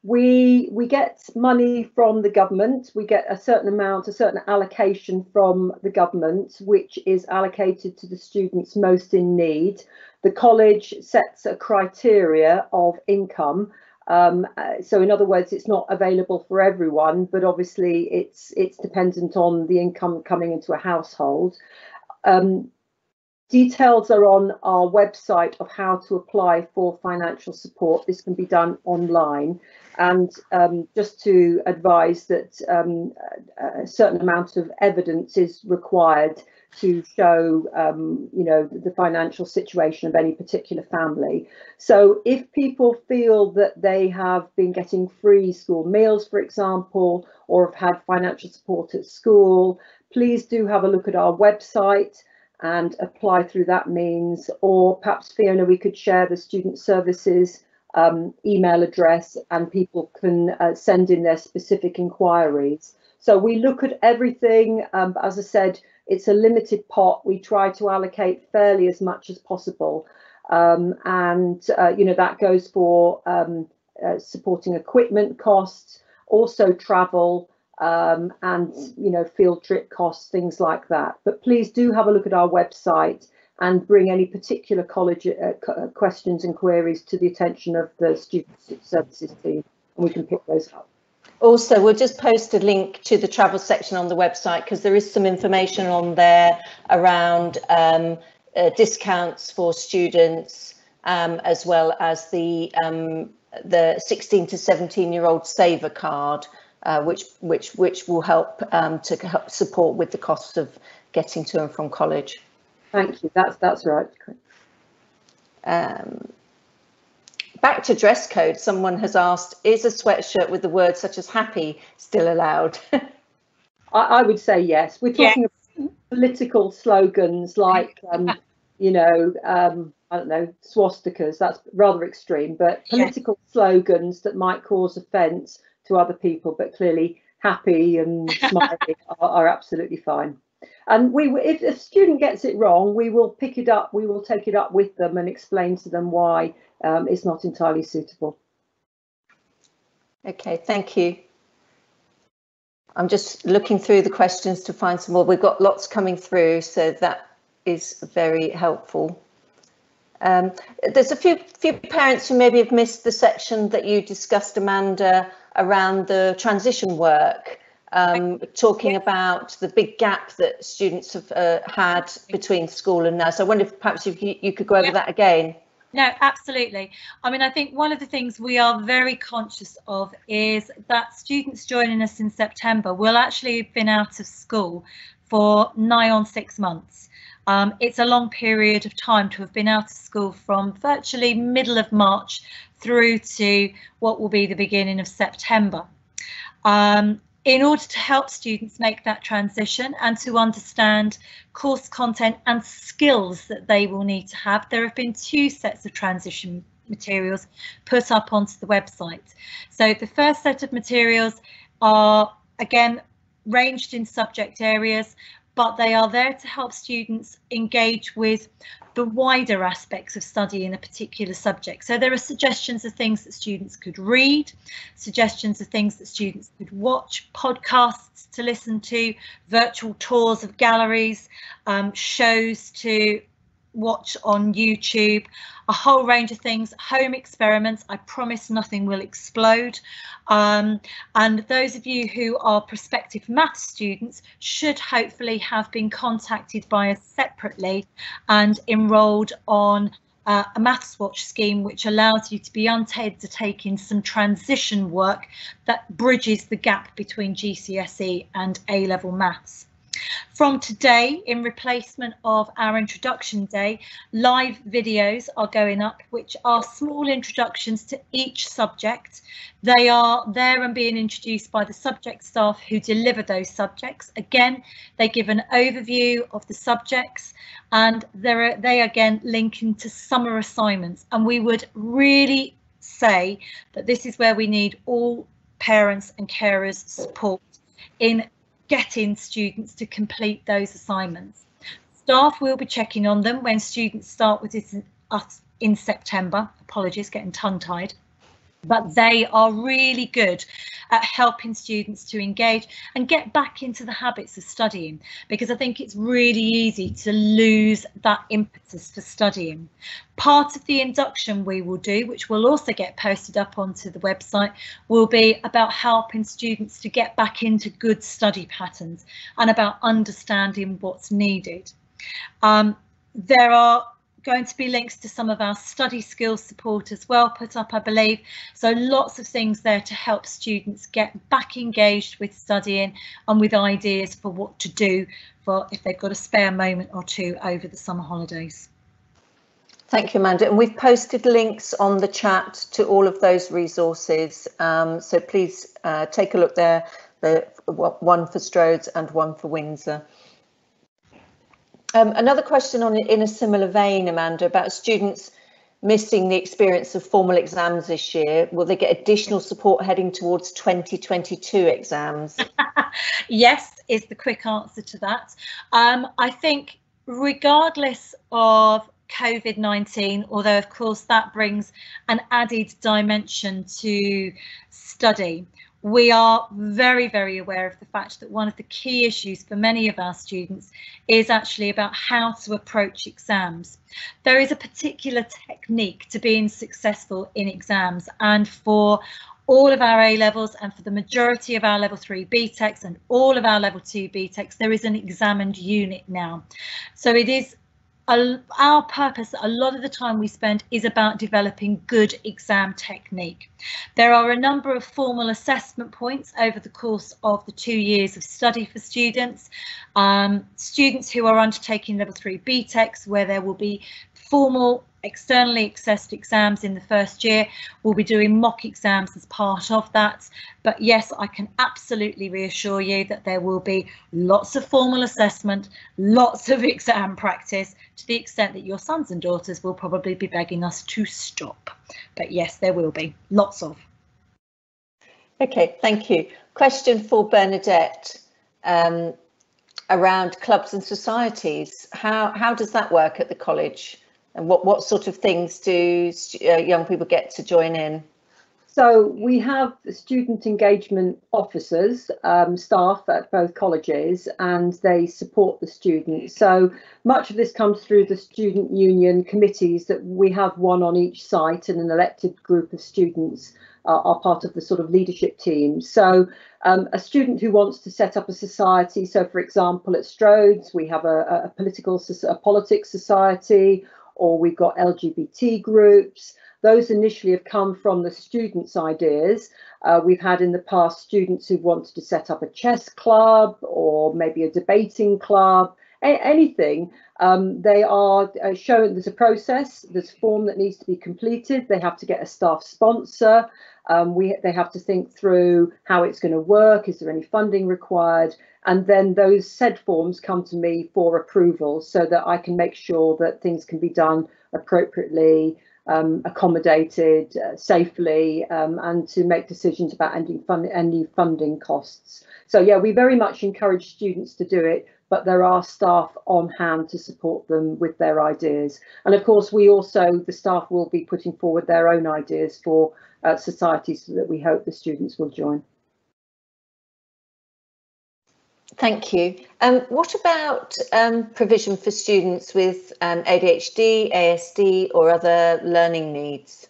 we get money from the government. We get a certain amount, a certain allocation from the government, which is allocated to the students most in need. The college sets a criteria of income. So in other words, it's not available for everyone, but obviously it's dependent on the income coming into a household. Details are on our website of how to apply for financial support. This can be done online, and just to advise that a certain amount of evidence is required to show you know, the financial situation of any particular family. So if people feel that they have been getting free school meals, for example, or have had financial support at school, please do have a look at our website and apply through that means. Or perhaps, Fiona, we could share the student services email address, and people can send in their specific inquiries. So we look at everything, but as I said, it's a limited pot. We try to allocate fairly as much as possible, and you know, that goes for supporting equipment costs, also travel, and you know, field trip costs, things like that. But please do have a look at our website and bring any particular college questions and queries to the attention of the student services team, and we can pick those up. Also, we'll just post a link to the travel section on the website, because there is some information on there around discounts for students, as well as the 16 to 17-year-old saver card, which will help to help support with the cost of getting to and from college. Thank you. That's right. Back to dress code, someone has asked, is a sweatshirt with the words such as happy still allowed? I would say yes. We're talking about political slogans like, you know, I don't know, swastikas. That's rather extreme, but political slogans that might cause offence to other people, but clearly happy and smiling are absolutely fine. And if a student gets it wrong, we will pick it up. We will take it up with them and explain to them why it's not entirely suitable. Okay, thank you. I'm just looking through the questions to find some more. We've got lots coming through, so that is very helpful. There's a few parents who maybe have missed the section that you discussed, Amanda, around the transition work. Talking about the big gap that students have had between school and now. So I wonder if perhaps you could go over that again. No, absolutely. I mean, I think one of the things we are very conscious of is that students joining us in September will actually have been out of school for nigh on 6 months. It's a long period of time to have been out of school from virtually middle of March through to what will be the beginning of September. In order to help students make that transition and to understand course content and skills that they will need to have, there have been 2 sets of transition materials put up onto the website. So the first set of materials are, again, ranged in subject areas, but they are there to help students engage with the wider aspects of studying a particular subject. So there are suggestions of things that students could read, suggestions of things that students could watch, podcasts to listen to, virtual tours of galleries, shows to watch on YouTube, a whole range of things, home experiments. I promise nothing will explode. And those of you who are prospective maths students should hopefully have been contacted by us separately and enrolled on a Maths Watch scheme, which allows you to be undertaking some transition work that bridges the gap between GCSE and A-level maths. From today, in replacement of our introduction day, live videos are going up, which are small introductions to each subject. They are there and being introduced by the subject staff who deliver those subjects. Again, they give an overview of the subjects, and they again link into summer assignments. And we would really say that this is where we need all parents and carers' support in getting students to complete those assignments. Staff will be checking on them when students start with us in September. Apologies, getting tongue-tied. But they are really good at helping students to engage and get back into the habits of studying, because I think it's really easy to lose that impetus for studying. Part of the induction we will do, which will also get posted up onto the website, will be about helping students to get back into good study patterns and about understanding what's needed. There are going to be links to some of our study skills support as well put up, I believe. So lots of things there to help students get back engaged with studying and with ideas for what to do for if they've got a spare moment or two over the summer holidays. Thank you, Amanda. And we've posted links on the chat to all of those resources. So please take a look there, one for Strode and one for Windsor. Another question in a similar vein, Amanda, about students missing the experience of formal exams this year. Will they get additional support heading towards 2022 exams? Yes, is the quick answer to that. I think regardless of COVID-19, although of course that brings an added dimension to study, we are very, very aware of the fact that one of the key issues for many of our students is actually about how to approach exams. There is a particular technique to being successful in exams, and for all of our A levels and for the majority of our level 3 BTECs and all of our level 2 BTECs, there is an examined unit now. So it is our purpose, a lot of the time we spend is about developing good exam technique. There are a number of formal assessment points over the course of the 2 years of study for students. Students who are undertaking level 3 BTECs, where there will be formal externally assessed exams in the first year. We'll be doing mock exams as part of that. But yes, I can absolutely reassure you that there will be lots of formal assessment, lots of exam practice, to the extent that your sons and daughters will probably be begging us to stop. But yes, there will be lots of. Okay, thank you. Question for Bernadette around clubs and societies. How does that work at the college? And what sort of things do young people get to join in? So we have student engagement officers, staff at both colleges, and they support the students. So much of this comes through the student union committees that we have, one on each site, and an elected group of students are part of the sort of leadership team. So a student who wants to set up a society, so for example at Strode's we have a politics society, or we've got LGBT groups. Those initially have come from the students' ideas. We've had in the past students who wanted to set up a chess club or maybe a debating club, anything. They are shown there's a process, there's a form that needs to be completed. They have to get a staff sponsor. They have to think through how it's going to work. Is there any funding required? And then those said forms come to me for approval so that I can make sure that things can be done appropriately, accommodated safely, and to make decisions about any funding costs. So yeah, we very much encourage students to do it, but there are staff on hand to support them with their ideas. And of course, the staff will be putting forward their own ideas for societies that we hope the students will join. Thank you. What about provision for students with ADHD, ASD or other learning needs?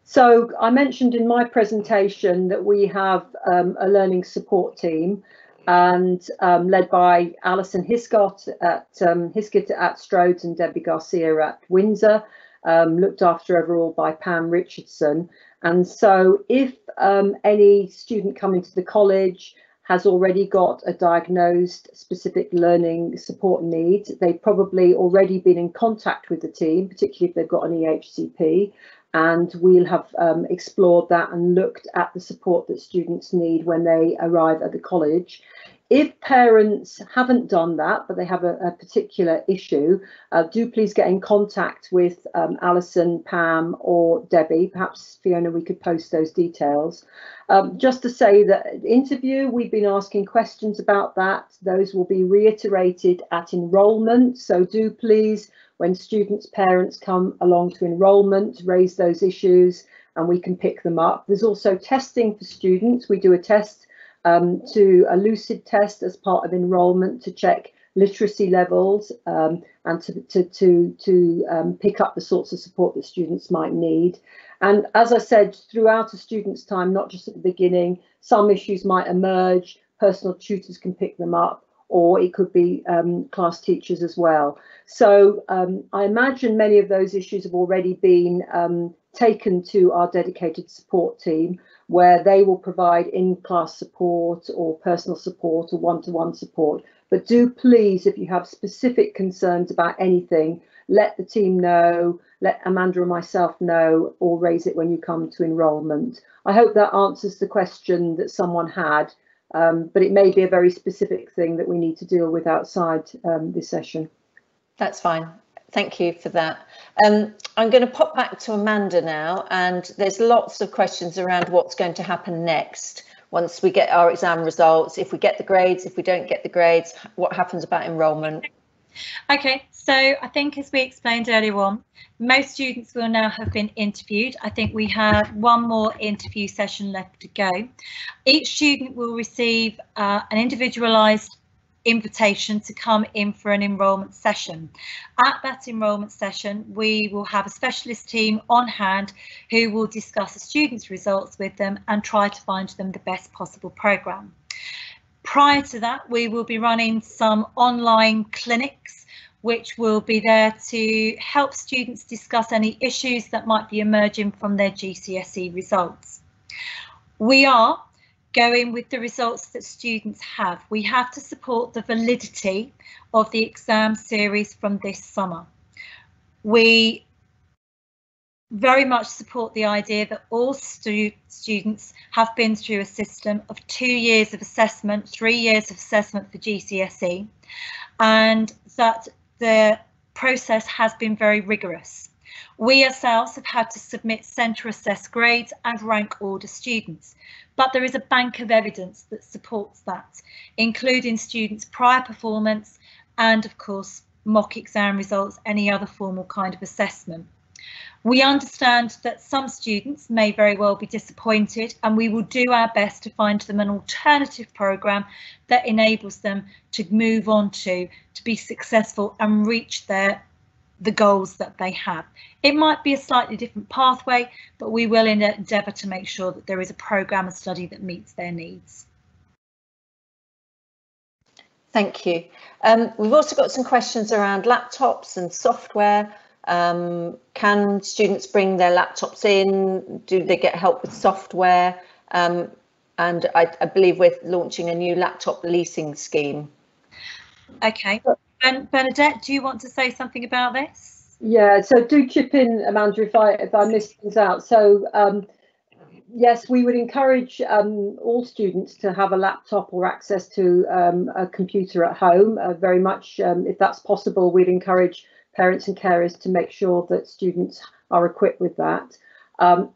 So I mentioned in my presentation that we have a learning support team, and led by Alison Hiscott at Strode and Debbie Garcia at Windsor, looked after overall by Pam Richardson. And so if any student coming to the college has already got a diagnosed specific learning support need, they've probably already been in contact with the team, particularly if they've got an EHCP, and we'll have explored that and looked at the support that students need when they arrive at the college. If parents haven't done that, but they have a particular issue, do please get in contact with Alison, Pam or Debbie. Perhaps, Fiona, we could post those details. Just to say that at interview, we've been asking questions about that. Those will be reiterated at enrolment. So do please, when students' parents come along to enrolment, raise those issues and we can pick them up. There's also testing for students. We do a test, to a lucid test as part of enrolment to check literacy levels, and to pick up the sorts of support that students might need. And as I said, throughout a student's time, not just at the beginning, some issues might emerge, personal tutors can pick them up, or it could be class teachers as well. So I imagine many of those issues have already been taken to our dedicated support team, where they will provide in-class support or personal support or one-to-one support. But do please, if you have specific concerns about anything, let the team know, let Amanda or myself know, or raise it when you come to enrolment. I hope that answers the question that someone had, but it may be a very specific thing that we need to deal with outside this session. That's fine. Thank you for that. I'm going to pop back to Amanda now, and there's lots of questions around what's going to happen next once we get our exam results, if we get the grades, if we don't get the grades, what happens about enrolment. Okay, so I think as we explained earlier on, most students will now have been interviewed. I think we have one more interview session left to go. Each student will receive an individualised invitation to come in for an enrolment session. At that enrolment session, we will have a specialist team on hand who will discuss the students' results with them and try to find them the best possible programme. Prior to that, we will be running some online clinics which will be there to help students discuss any issues that might be emerging from their GCSE results. We are going with the results that students have. We have to support the validity of the exam series from this summer. We very much support the idea that all students have been through a system of 2 years of assessment, 3 years of assessment for GCSE, and that the process has been very rigorous. We ourselves have had to submit centre assessed grades and rank order students, but there is a bank of evidence that supports that, including students' prior performance and, of course, mock exam results, any other formal kind of assessment. We understand that some students may very well be disappointed, and we will do our best to find them an alternative programme that enables them to move on to be successful and reach the goals that they have. It might be a slightly different pathway, but we will endeavour to make sure that there is a programme of study that meets their needs. Thank you. We've also got some questions around laptops and software. Can students bring their laptops in? Do they get help with software? And I believe we're launching a new laptop leasing scheme. Okay, and Bernadette, do you want to say something about this? Yeah, so do chip in, Amanda, if I miss things out. So yes, we would encourage all students to have a laptop or access to a computer at home. Very much, if that's possible, we'd encourage parents and carers to make sure that students are equipped with that.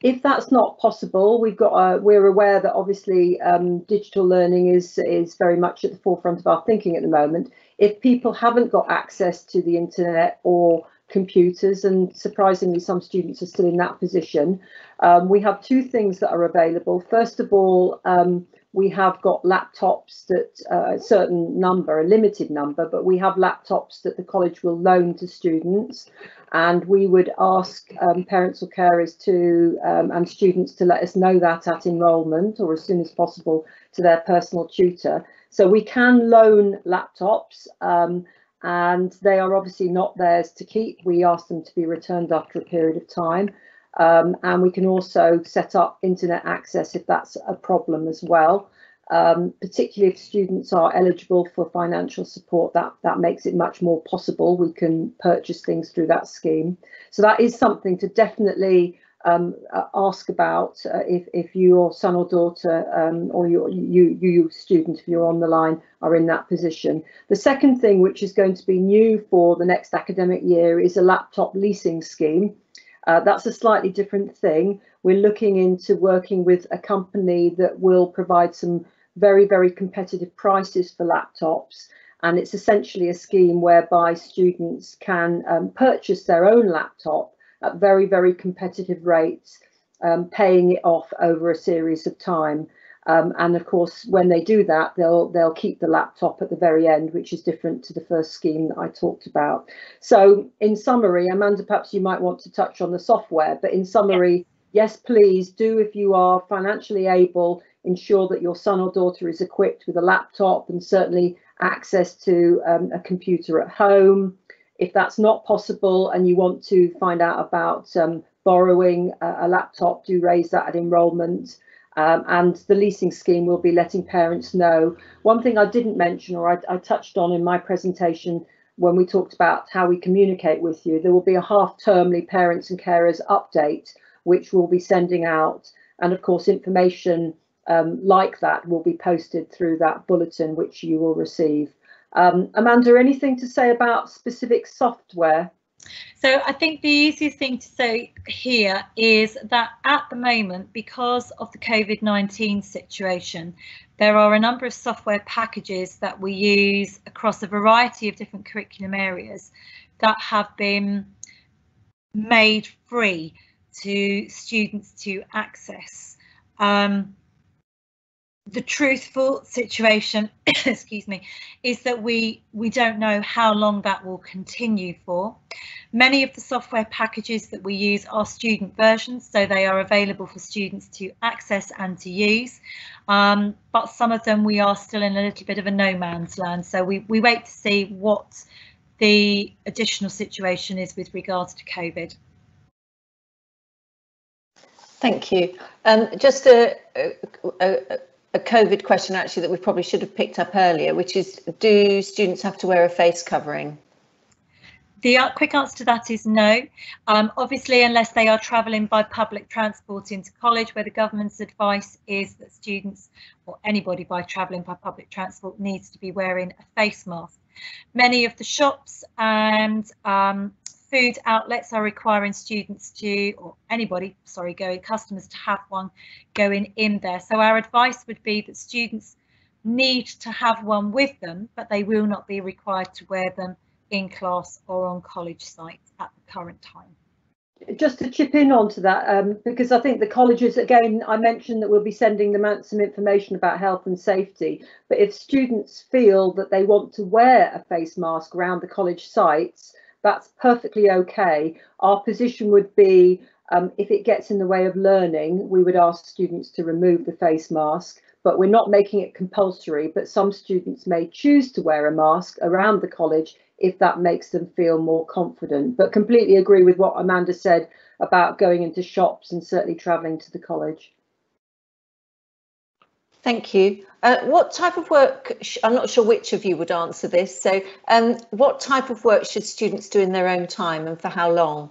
If that's not possible, we're aware that obviously digital learning is very much at the forefront of our thinking at the moment. If people haven't got access to the internet or computers, and surprisingly some students are still in that position, we have two things that are available. First of all, we have got laptops that a certain number, a limited number, but we have laptops that the college will loan to students, and we would ask parents or carers to and students to let us know that at enrolment or as soon as possible to their personal tutor. So we can loan laptops, and they are obviously not theirs to keep. We ask them to be returned after a period of time. And we can also set up internet access if that's a problem as well. Particularly if students are eligible for financial support, that makes it much more possible. We can purchase things through that scheme. So that is something to definitely ask about if your son or daughter or you student, if you're on the line, are in that position. The second thing, which is going to be new for the next academic year, is a laptop leasing scheme. That's a slightly different thing. We're looking into working with a company that will provide some very, very competitive prices for laptops. And it's essentially a scheme whereby students can purchase their own laptop at very, very competitive rates, paying it off over a series of time. And of course, when they do that, they'll keep the laptop at the very end, which is different to the first scheme that I talked about. So in summary, Amanda, perhaps you might want to touch on the software, but in summary, yes, please do, if you are financially able, ensure that your son or daughter is equipped with a laptop and certainly access to a computer at home. If that's not possible and you want to find out about borrowing a laptop, do raise that at enrolment. And the leasing scheme will be letting parents know. One thing I didn't mention, or I touched on in my presentation when we talked about how we communicate with you, there will be a half-termly parents and carers update, which we'll be sending out. And of course, information like that will be posted through that bulletin, which you will receive. Amanda, anything to say about specific software? So I think the easiest thing to say here is that at the moment, because of the COVID-19 situation, there are a number of software packages that we use across a variety of different curriculum areas that have been made free to students to access. The truthful situation, excuse me, is that we don't know how long that will continue for. Many of the software packages that we use are student versions, so they are available for students to access and to use. But some of them we are still in a little bit of a no man's land. So we wait to see what the additional situation is with regards to COVID. Thank you. Just a COVID question actually that we probably should have picked up earlier, which is, do students have to wear a face covering? The quick answer to that is no. Obviously, unless they are travelling by public transport into college, where the government's advice is that students or anybody by travelling by public transport needs to be wearing a face mask. Many of the shops and food outlets are requiring students to, or anybody, sorry, customers to have one going in there. So our advice would be that students need to have one with them, but they will not be required to wear them in class or on college sites at the current time. Just to chip in onto that, because I think the colleges, again, I mentioned that we'll be sending them out some information about health and safety, but if students feel that they want to wear a face mask around the college sites, that's perfectly okay. Our position would be, if it gets in the way of learning, we would ask students to remove the face mask, but we're not making it compulsory, but some students may choose to wear a mask around the college if that makes them feel more confident. But completely agree with what Amanda said about going into shops and certainly travelling to the college. Thank you. What type of work, I'm not sure which of you would answer this, so what type of work should students do in their own time and for how long?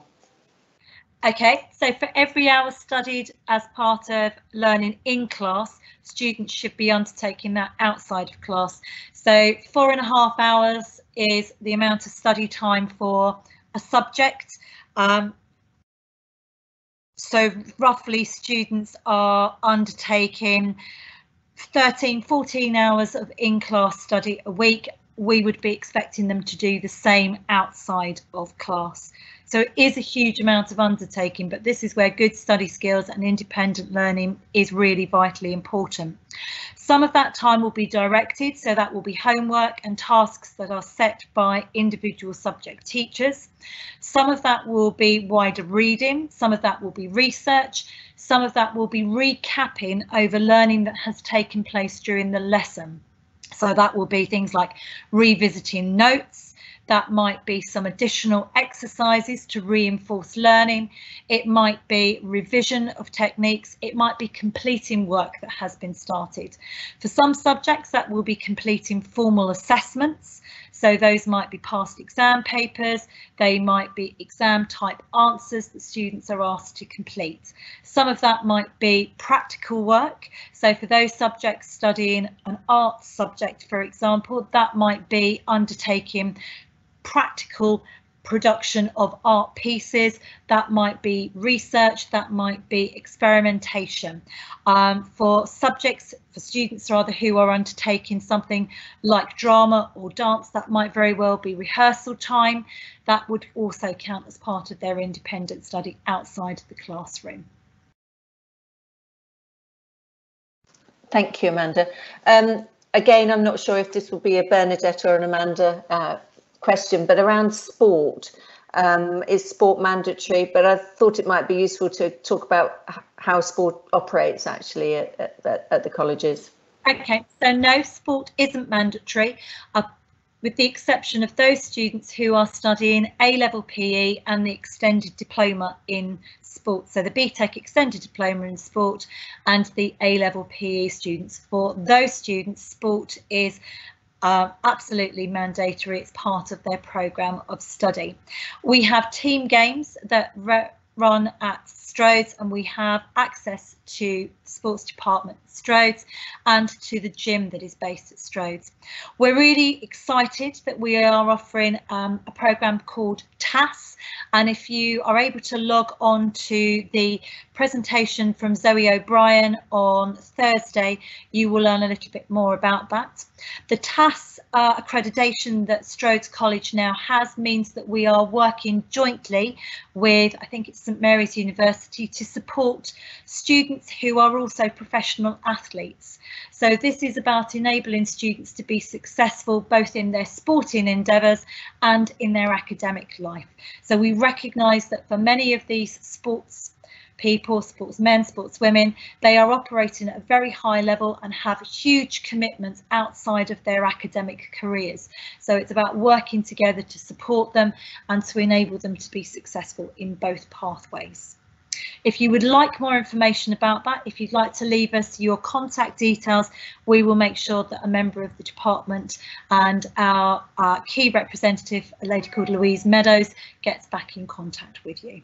Okay, so for every hour studied as part of learning in class, students should be undertaking that outside of class. So 4.5 hours is the amount of study time for a subject. So roughly students are undertaking 13-14 hours of in-class study a week. we would be expecting them to do the same outside of class. So it is a huge amount of undertaking, but this is where good study skills and independent learning is really vitally important. Some of that time will be directed, so that will be homework and tasks that are set by individual subject teachers. Some of that will be wider reading, some of that will be research, some of that will be recapping over learning that has taken place during the lesson. So that will be things like revisiting notes. That might be some additional exercises to reinforce learning. It might be revision of techniques. It might be completing work that has been started. For some subjects, that will be completing formal assessments. So those might be past exam papers. They might be exam type answers that students are asked to complete. Some of that might be practical work. So for those subjects studying an art subject, for example, that might be undertaking practical production of art pieces. That might be research, that might be experimentation. For students rather who are undertaking something like drama or dance, that might very well be rehearsal time. That would also count as part of their independent study outside of the classroom. Thank you, Amanda. Again, I'm not sure if this will be a Bernadette or an Amanda question, but around sport, is sport mandatory? But I thought it might be useful to talk about how sport operates actually at the colleges. Okay, so no, sport isn't mandatory, with the exception of those students who are studying A-level PE and the extended diploma in sport. So the BTEC extended diploma in sport and the A-level PE students. For those students, sport is absolutely mandatory. It's part of their programme of study. We have team games that run at Strodes, and we have access to the sports department at Strodes and to the gym that is based at Strodes. We're really excited that we are offering a programme called TAS, and if you are able to log on to the presentation from Zoe O'Brien on Thursday, you will learn a little bit more about that. The TAS accreditation that Strode College now has means that we are working jointly with, I think it's St Mary's University, to support students who are also professional athletes. So this is about enabling students to be successful both in their sporting endeavours and in their academic life. So we recognise that for many of these sports people, sportsmen, sportswomen, they are operating at a very high level and have huge commitments outside of their academic careers. So it's about working together to support them and to enable them to be successful in both pathways. If you would like more information about that, if you'd like to leave us your contact details, we will make sure that a member of the department and our key representative, a lady called Louise Meadows, gets back in contact with you.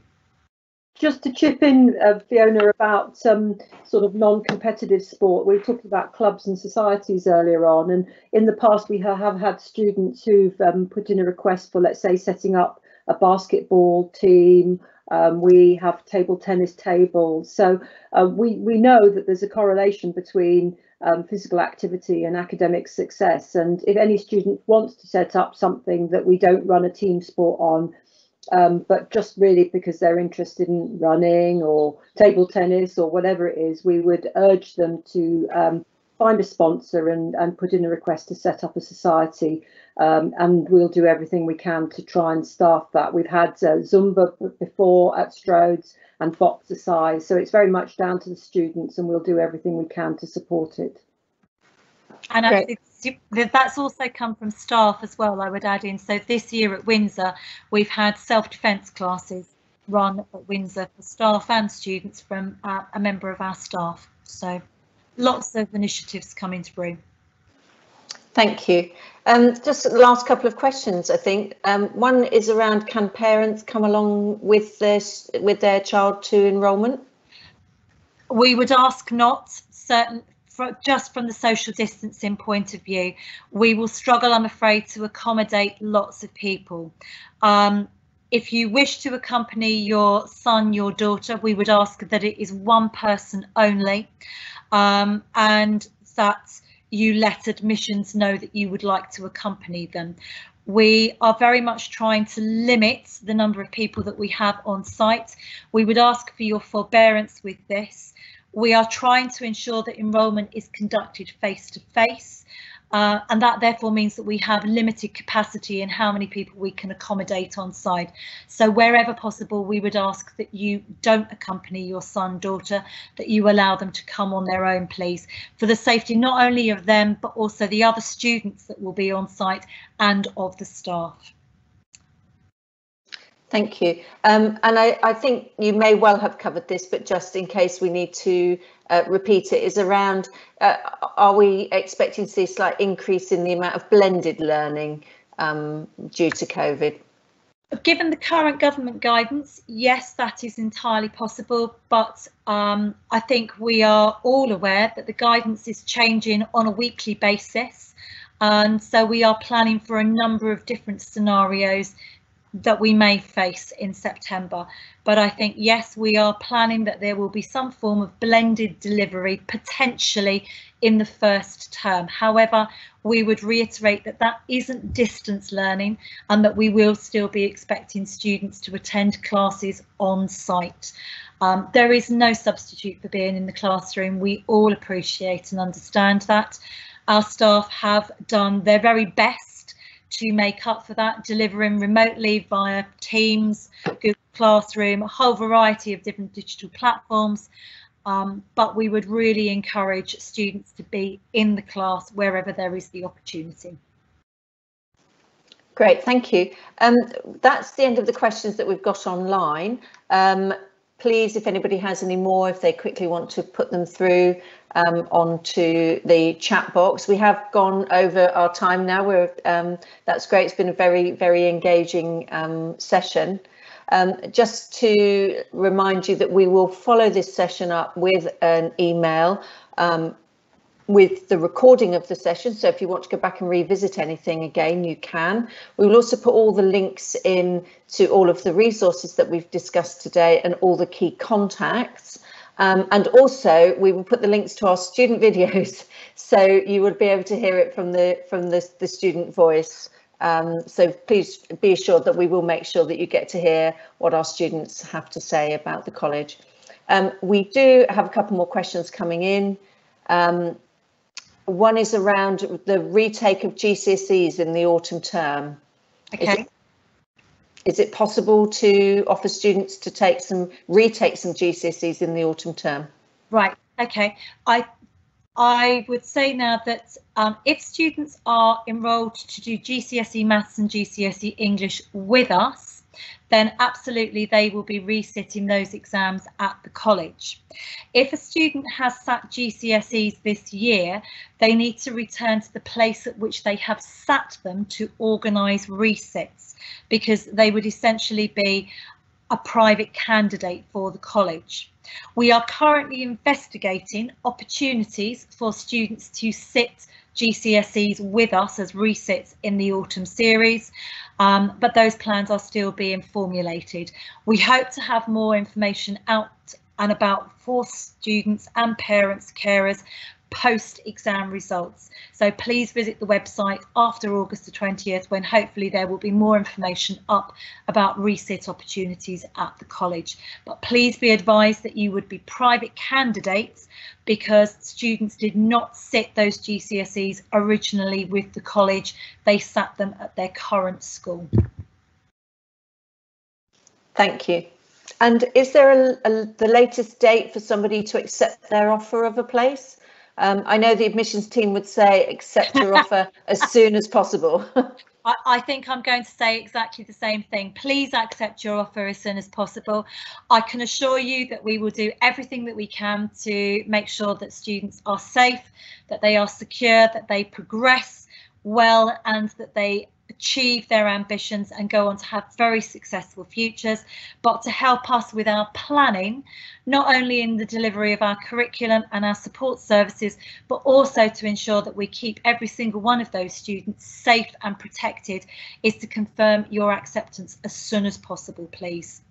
Just to chip in, Fiona, about some sort of non-competitive sport. We were talking about clubs and societies earlier on, and in the past we have had students who've put in a request for, let's say, setting up a basketball team. We have table tennis tables. So we know that there's a correlation between physical activity and academic success. And if any student wants to set up something that we don't run a team sport on, but just really because they're interested in running or table tennis or whatever it is, we would urge them to find a sponsor and put in a request to set up a society, and we'll do everything we can to try and staff that. We've had Zumba before at Strodes and Boxercise, so it's very much down to the students, and we'll do everything we can to support it. And actually, that's also come from staff as well, I would add in. So this year at Windsor, we've had self-defence classes run at Windsor for staff and students from a member of our staff. So lots of initiatives coming through. Thank you. Just the last couple of questions, I think. One is around, can parents come along with their child to enrolment? We would ask not, just from the social distancing point of view. We will struggle, I'm afraid, to accommodate lots of people. If you wish to accompany your son, your daughter, we would ask that it is one person only, and that you let admissions know that you would like to accompany them. We are very much trying to limit the number of people that we have on site. We would ask for your forbearance with this. We are trying to ensure that enrolment is conducted face to face, and that therefore means that we have limited capacity in how many people we can accommodate on site. So wherever possible, we would ask that you don't accompany your son, daughter, that you allow them to come on their own, please, for the safety not only of them, but also the other students that will be on site and of the staff. Thank you. And I think you may well have covered this, but just in case we need to repeat it, is around, are we expecting to see a slight increase in the amount of blended learning due to COVID? Given the current government guidance, yes, that is entirely possible, but I think we are all aware that the guidance is changing on a weekly basis, and so we are planning for a number of different scenarios that we may face in September. But I think, yes, we are planning that there will be some form of blended delivery potentially in the first term. However, we would reiterate that that isn't distance learning and that we will still be expecting students to attend classes on site. There is no substitute for being in the classroom. We all appreciate and understand that. Our staff have done their very best to make up for that, delivering remotely via Teams, Google Classroom, a whole variety of different digital platforms. But we would really encourage students to be in the class wherever there is the opportunity. Great, thank you. That's the end of the questions that we've got online. Please, if anybody has any more, if they quickly want to put them through onto the chat box. We have gone over our time now. That's great. It's been a very, very engaging session. Just to remind you that we will follow this session up with an email with the recording of the session. So if you want to go back and revisit anything again, you can. We will also put all the links in to all of the resources that we've discussed today and all the key contacts. And also we will put the links to our student videos, so you would be able to hear it from the student voice. So please be assured that we will make sure that you get to hear what our students have to say about the college. We do have a couple more questions coming in. One is around the retake of GCSEs in the autumn term. Okay. Is it possible to offer students to retake some GCSEs in the autumn term? Right. Okay. I would say now that if students are enrolled to do GCSE Maths and GCSE English with us, then absolutely they will be resitting those exams at the college. If a student has sat GCSEs this year, they need to return to the place at which they have sat them to organise resits, because they would essentially be a private candidate for the college. We are currently investigating opportunities for students to sit GCSEs with us as resits in the autumn series, but those plans are still being formulated. We hope to have more information out and about for students and parents, carers, post-exam results. So please visit the website after August the 20th, when hopefully there will be more information up about resit opportunities at the college. But please be advised that you would be private candidates because students did not sit those GCSEs originally with the college. They sat them at their current school. Thank you. And is there the latest date for somebody to accept their offer of a place? I know the admissions team would say accept your offer as soon as possible. I think I'm going to say exactly the same thing. Please accept your offer as soon as possible. I can assure you that we will do everything that we can to make sure that students are safe, that they are secure, that they progress well, and that they achieve their ambitions and go on to have very successful futures. But to help us with our planning, not only in the delivery of our curriculum and our support services, but also to ensure that we keep every single one of those students safe and protected, is to confirm your acceptance as soon as possible, please.